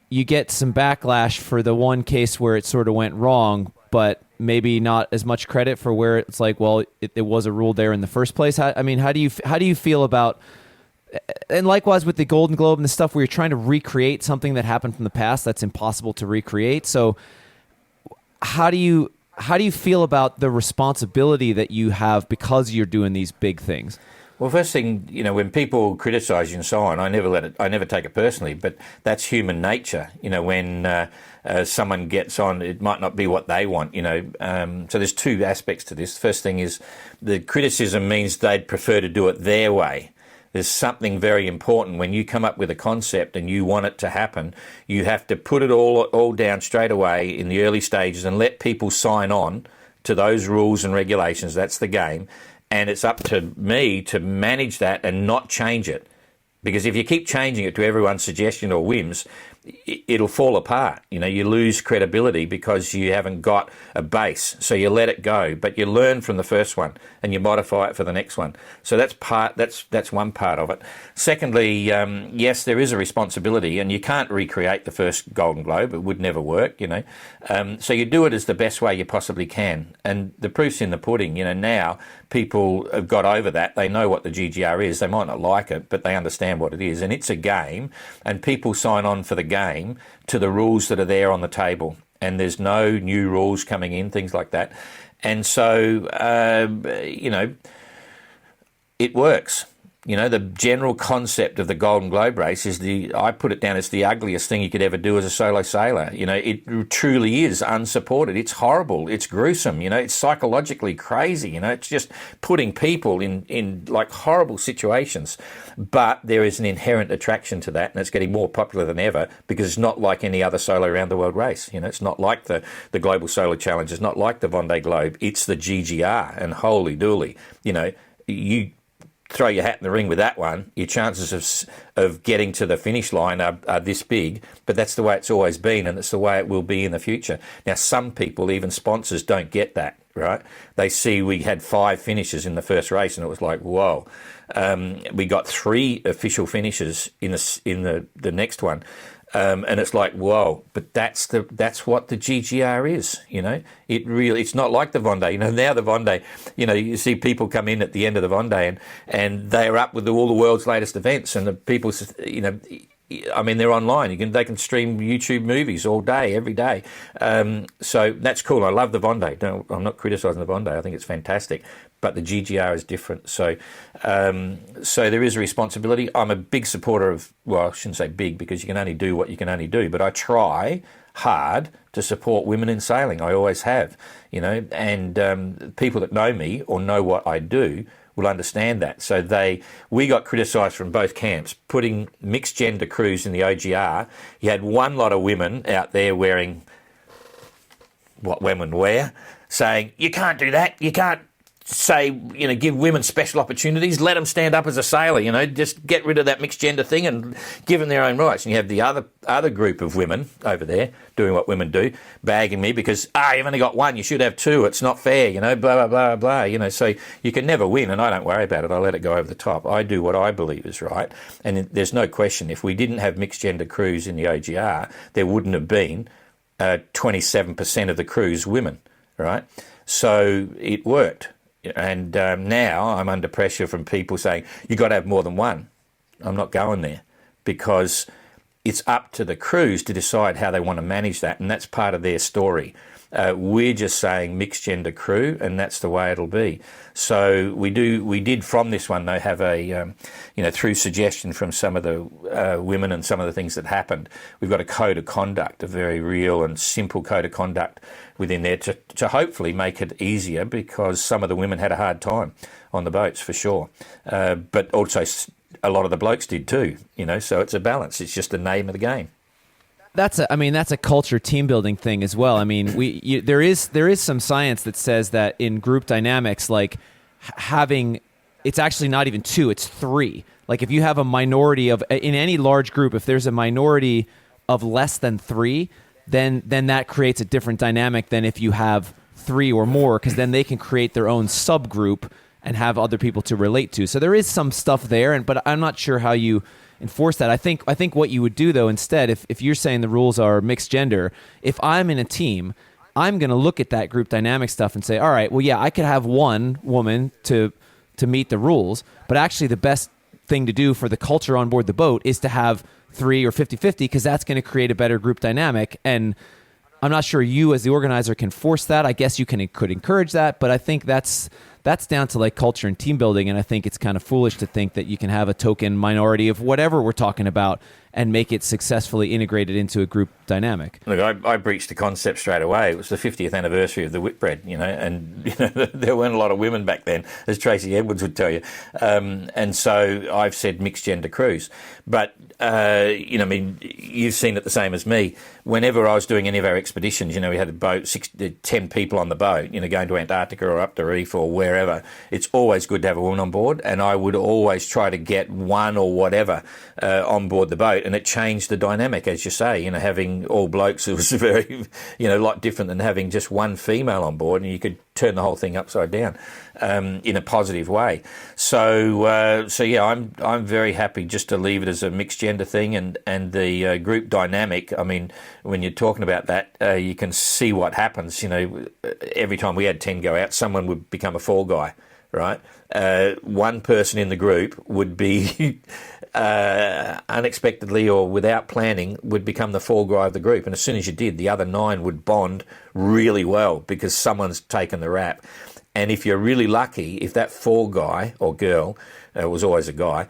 you get some backlash for the one case where it sort of went wrong, but maybe not as much credit for where it's like, well, it was a rule there in the first place. How do you feel about, and likewise with the Golden Globe and the stuff where you're trying to recreate something that happened from the past that's impossible to recreate? So how do you feel about the responsibility that you have because you're doing these big things? Well, first thing, when people criticise you and so on, I never take it personally, but that's human nature. When someone gets on, it might not be what they want, So there's two aspects to this. First thing is the criticism means they'd prefer to do it their way. There's something very important. When you come up with a concept and you want it to happen, you have to put it all down straight away in the early stages and let people sign on to those rules and regulations. That's the game. And it's up to me to manage that and not change it. Because if you keep changing it to everyone's suggestion or whims, it'll fall apart. You lose credibility because you haven't got a base. So you let it go, but you learn from the first one and you modify it for the next one. So that's one part of it. Secondly, yes, there is a responsibility, and you can't recreate the first Golden Globe. It would never work, So you do it as the best way you possibly can. And the proof's in the pudding. Now people have got over that. They know what the GGR is. They might not like it, but they understand what it is. And it's a game, and people sign on for the game to the rules that are there on the table. And there's no new rules coming in, things like that. And so, it works. The general concept of the Golden Globe race is I put it down as the ugliest thing you could ever do as a solo sailor. It truly is unsupported. It's horrible. It's gruesome. It's psychologically crazy. It's just putting people in like horrible situations. But there is an inherent attraction to that, and it's getting more popular than ever because it's not like any other solo around the world race. It's not like the Global Solar Challenge. It's not like the Vendée Globe. It's the GGR, and holy dooly, you throw your hat in the ring with that one, your chances of getting to the finish line are this big, but that's the way it's always been, and it's the way it will be in the future. Now, some people, even sponsors, don't get that, right? They see we had 5 finishes in the first race, and it was like, whoa. We got 3 official finishes in the next one. And it's like, whoa, but that's what the GGR is, it's not like the Vendée. Now the Vendée, you see people come in at the end of the Vendée and they're up with all the world's latest events, and the people, they're online. They can stream YouTube movies all day, every day. So that's cool. I love the Vendée. I'm not criticising the Vendée. I think it's fantastic. But the GGR is different. So there is a responsibility. I'm a big supporter of, well, I shouldn't say big because you can only do what you can only do, but I try hard to support women in sailing. I always have, and people that know me or know what I do will understand that. So we got criticised from both camps, putting mixed gender crews in the OGR. You had one lot of women out there wearing what women wear, saying, you can't do that, you can't say, give women special opportunities, let them stand up as a sailor, just get rid of that mixed gender thing and give them their own rights. And you have the other group of women over there doing what women do, bagging me because, you've only got one, you should have two, it's not fair, blah, blah, blah, blah, so you can never win, and I don't worry about it, I let it go over the top. I do what I believe is right, and there's no question, if we didn't have mixed gender crews in the OGR, there wouldn't have been 27% of the crews women, right? So it worked. And now I'm under pressure from people saying, you've got to have more than one. I'm not going there because it's up to the crews to decide how they want to manage that, and that's part of their story. We're just saying mixed gender crew, and that's the way it'll be. So we did from this one though have a, through suggestion from some of the women and some of the things that happened, we've got a code of conduct, a very real and simple code of conduct within there to hopefully make it easier, because some of the women had a hard time on the boats for sure, but also a lot of the blokes did too. So it's a balance. It's just the name of the game. That's a culture team building thing as well. I mean, there is some science that says that in group dynamics, like it's actually not even two, it's three. Like if you have a minority in any large group, if there's a minority of less than three, then that creates a different dynamic than if you have three or more, because then they can create their own subgroup and have other people to relate to. So there is some stuff there, but I'm not sure how you enforce that. I think what you would do though instead, if you're saying the rules are mixed gender, if I'm in a team, I'm going to look at that group dynamic stuff and say, all right, well, yeah, I could have one woman to meet the rules, but actually the best thing to do for the culture on board the boat is to have 3 or 50-50, because that's going to create a better group dynamic. And I'm not sure you as the organizer can force that. I guess you could encourage that, but I think that's down to like culture and team building, and I think it's kind of foolish to think that you can have a token minority of whatever we're talking about and make it successfully integrated into a group dynamic. Look, I breached the concept straight away. It was the 50th anniversary of the Whitbread, and there weren't a lot of women back then, as Tracy Edwards would tell you. And so I've said mixed gender crews. But, you've seen it the same as me. Whenever I was doing any of our expeditions, we had a boat, 10 people on the boat, going to Antarctica or up the reef or wherever. It's always good to have a woman on board, and I would always try to get one or whatever on board the boat. And it changed the dynamic, as you say, having all blokes, it was very, a lot different than having just one female on board, and you could turn the whole thing upside down in a positive way. So yeah, I'm very happy just to leave it as a mixed gender thing, and the group dynamic. I mean, when you're talking about that, you can see what happens. Every time we had 10 go out, someone would become a fall guy, right? One person in the group would be unexpectedly or without planning would become the fall guy of the group, and as soon as you did, the other 9 would bond really well because someone's taken the rap. And if you're really lucky, if that fall guy or girl, was always a guy,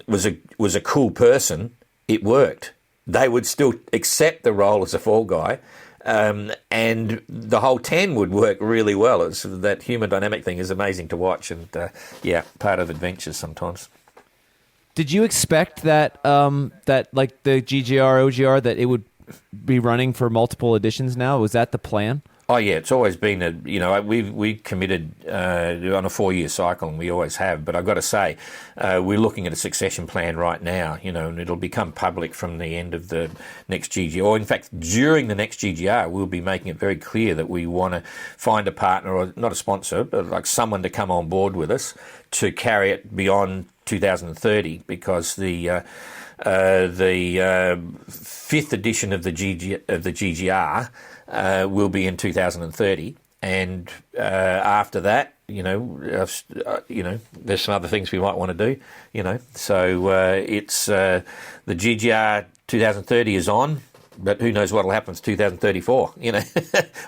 was a cool person, it worked. They would still accept the role as a fall guy, and the whole 10 would work really well. That human dynamic thing is amazing to watch, and part of adventures sometimes. Did you expect that like the GGR, OGR, that it would be running for multiple editions now? Was that the plan? Oh yeah, it's always been we committed on a 4-year cycle, and we always have. But I've got to say, we're looking at a succession plan right now, and it'll become public from the end of the next GGR, or in fact during the next GGR, we'll be making it very clear that we want to find a partner, or not a sponsor, but like someone to come on board with us to carry it beyond 2030, because the 5th edition of the GGR will be in 2030, and after that, there's some other things we might want to do, So it's the GGR 2030 is on. But who knows what will happen to 2034,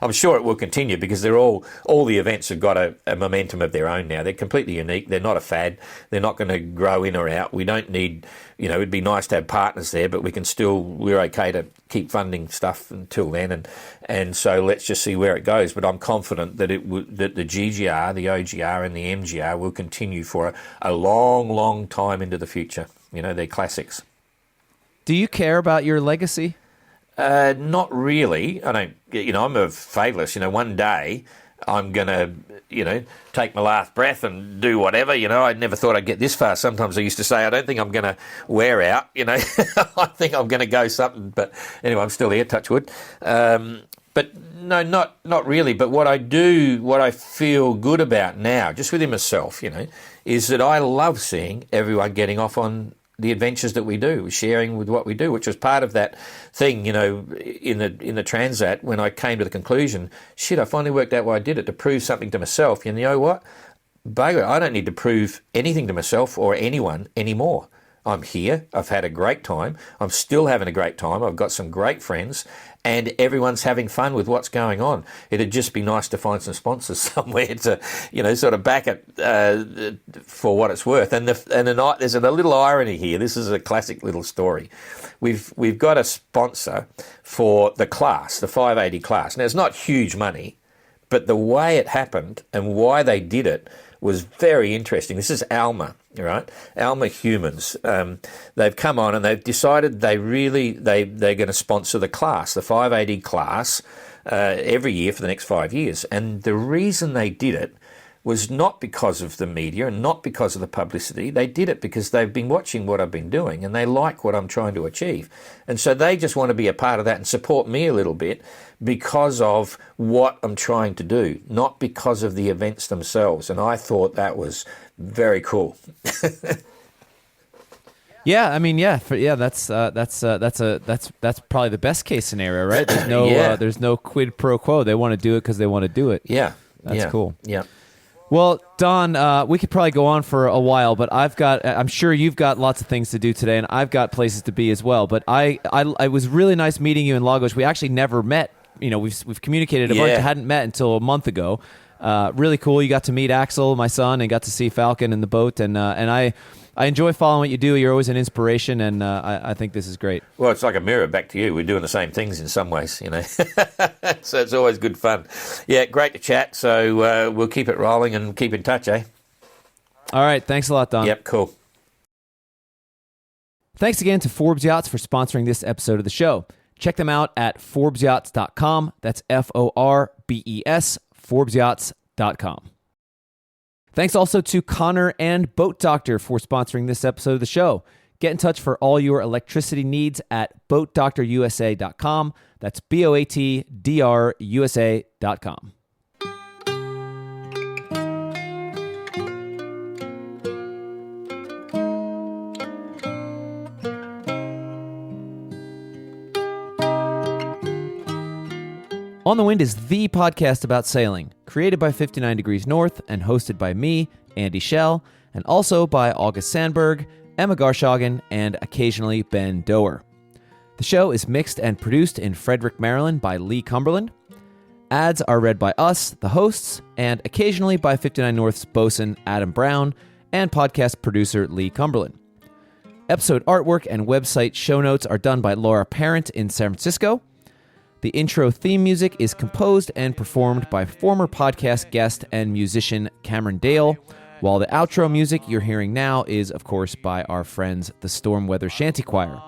I'm sure it will continue, because they're all the events have got a momentum of their own now. They're completely unique. They're not a fad. They're not going to grow in or out. We don't need, it'd be nice to have partners there, but we're okay to keep funding stuff until then. And so let's just see where it goes. But I'm confident that that the GGR, the OGR and the MGR will continue for a long, long time into the future. They're classics. Do you care about your legacy? Not really. I don't. I'm a fatalist. One day I'm going to, take my last breath and do whatever. I never thought I'd get this far. Sometimes I used to say, I don't think I'm going to wear out, I think I'm going to go something. But anyway, I'm still here, touch wood. But no, not really. But what I feel good about now, just within myself, is that I love seeing everyone getting off on the adventures that we do, sharing with what we do, which was part of that thing, in the Transat when I came to the conclusion, I finally worked out why I did it, to prove something to myself. And you know what? Bugger, I don't need to prove anything to myself or anyone anymore. I'm here. I've had a great time. I'm still having a great time. I've got some great friends and everyone's having fun with what's going on. It'd just be nice to find some sponsors somewhere to, sort of back it for what it's worth. And there's a little irony here. This is a classic little story. We've got a sponsor for the class, the 580 class. Now, it's not huge money, but the way it happened and why they did it was very interesting. This is Alma, right? Alma Humans. They've come on and they've decided they're going to sponsor the class, the 580 class, every year for the next 5 years. And the reason they did it was not because of the media and not because of the publicity. They did it because they've been watching what I've been doing and they like what I'm trying to achieve. And so they just want to be a part of that and support me a little bit because of what I'm trying to do, not because of the events themselves. And I thought that was very cool. Yeah, I mean, that's probably the best case scenario, right? There's no there's no quid pro quo. They want to do it because they want to do it. Yeah, that's cool. Yeah. Well, Don, we could probably go on for a while, but I'm sure you've got lots of things to do today, and I've got places to be as well. But it was really nice meeting you in Lagos. We actually never met. We've communicated a bunch. I hadn't met until a month ago. Really cool. You got to meet Axel, my son, and got to see Falcon in the boat, and I enjoy following what you do. You're always an inspiration, and I think this is great. Well, it's like a mirror back to you. We're doing the same things in some ways, So it's always good fun. Yeah, great to chat. So we'll keep it rolling and keep in touch, eh? All right. Thanks a lot, Don. Yep, cool. Thanks again to Forbes Yachts for sponsoring this episode of the show. Check them out at ForbesYachts.com. That's FORBES, ForbesYachts.com. Thanks also to Connor and Boat Doctor for sponsoring this episode of the show. Get in touch for all your electricity needs at BoatDoctorUSA.com. That's BOATDRUSA.com. On the Wind is the podcast about sailing, created by 59 Degrees North and hosted by me, Andy Schell, and also by August Sandberg, Emma Garshagen, and occasionally Ben Doer. The show is mixed and produced in Frederick, Maryland by Lee Cumberland. Ads are read by us, the hosts, and occasionally by 59 North's bosun Adam Brown and podcast producer Lee Cumberland. Episode artwork and website show notes are done by Laura Parent in San Francisco. The intro theme music is composed and performed by former podcast guest and musician Cameron Dale, while the outro music you're hearing now is, of course, by our friends, the Storm Weather Shanty Choir.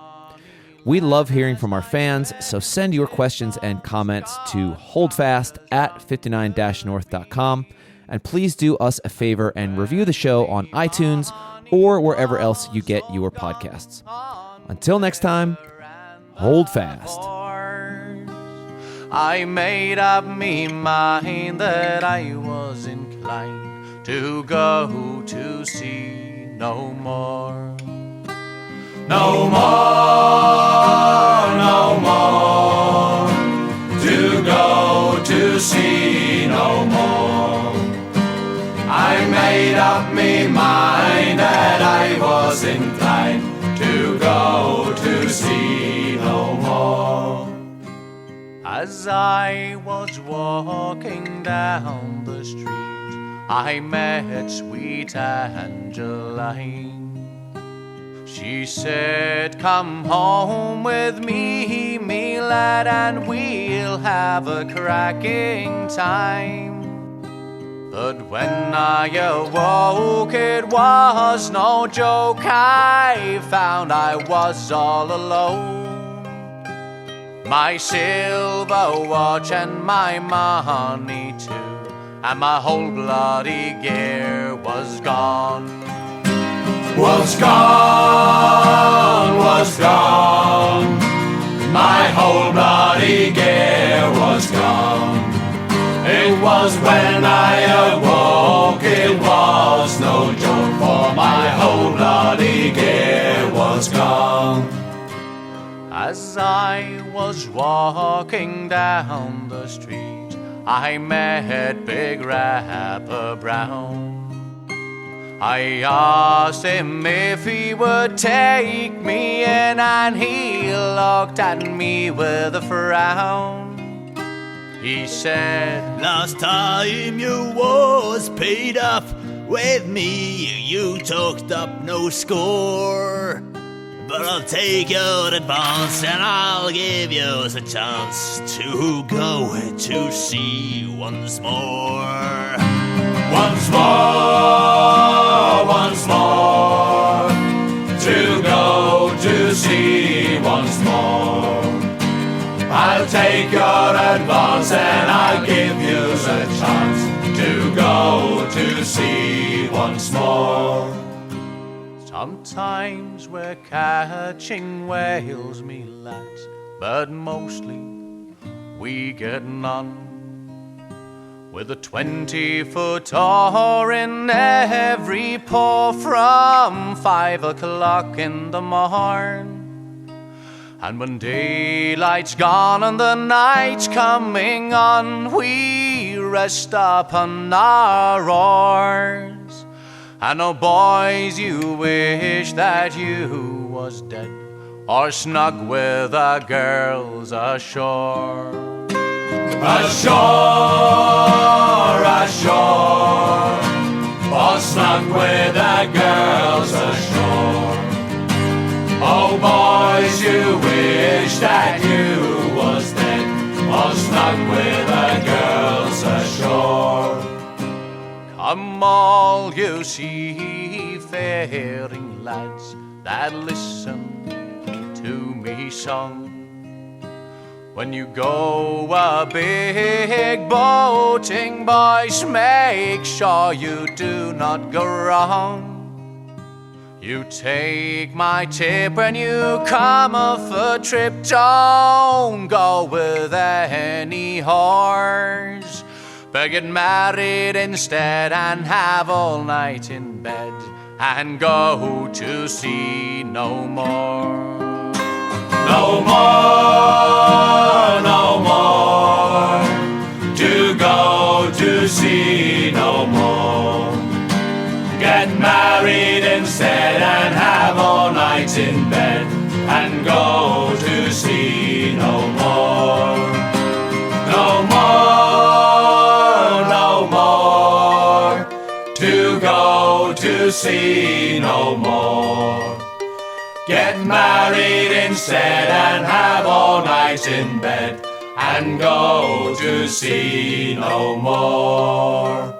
We love hearing from our fans, so send your questions and comments to holdfast@59-north.com, and please do us a favor and review the show on iTunes or wherever else you get your podcasts. Until next time, hold fast. I made up me mind that I was inclined to go to sea no more. No more, no more, to go to sea no more. I made up me mind that I was inclined to go to sea no more. As I was walking down the street, I met sweet Angeline. She said, come home with me, me lad, and we'll have a cracking time. But when I awoke, it was no joke. I found I was all alone. My silver watch and my money too and my whole bloody gear was gone. Was gone, was gone. My whole bloody gear was gone. It was when I awoke, it was no joke, for my whole bloody gear was gone. As I was walking down the street, I met Big Rapper Brown. I asked him if he would take me in, and he looked at me with a frown. He said, last time you was paid up with me, you took up no score. But I'll take your advance and I'll give you a chance to go to sea once more. Once more, once more, to go to sea once more. I'll take your advance and I'll give you a chance to go to sea once more. sometimes we're catching whales, me lads, but mostly we get none. With a 20-foot oar in every paw from 5 o'clock in the morn. And when daylight's gone and the night's coming on, we rest upon our oars. And oh boys, you wish that you was dead, or snug with the girls ashore. Ashore, ashore, or snug with the girls ashore. Oh boys, you wish that you was dead, or snug with the girls ashore. Come all you seafaring lads that listen to me song. When you go a big boating, boys, make sure you do not go wrong. You take my tip when you come off a trip, don't go with any whores. But get married instead and have all night in bed, and go to sea no more. No more, no more, to go to sea no more. Get married instead and have all night in bed, and go to sea no more. No more, no more, to go to sea no more. Get married instead and have all night in bed, and go to sea no more.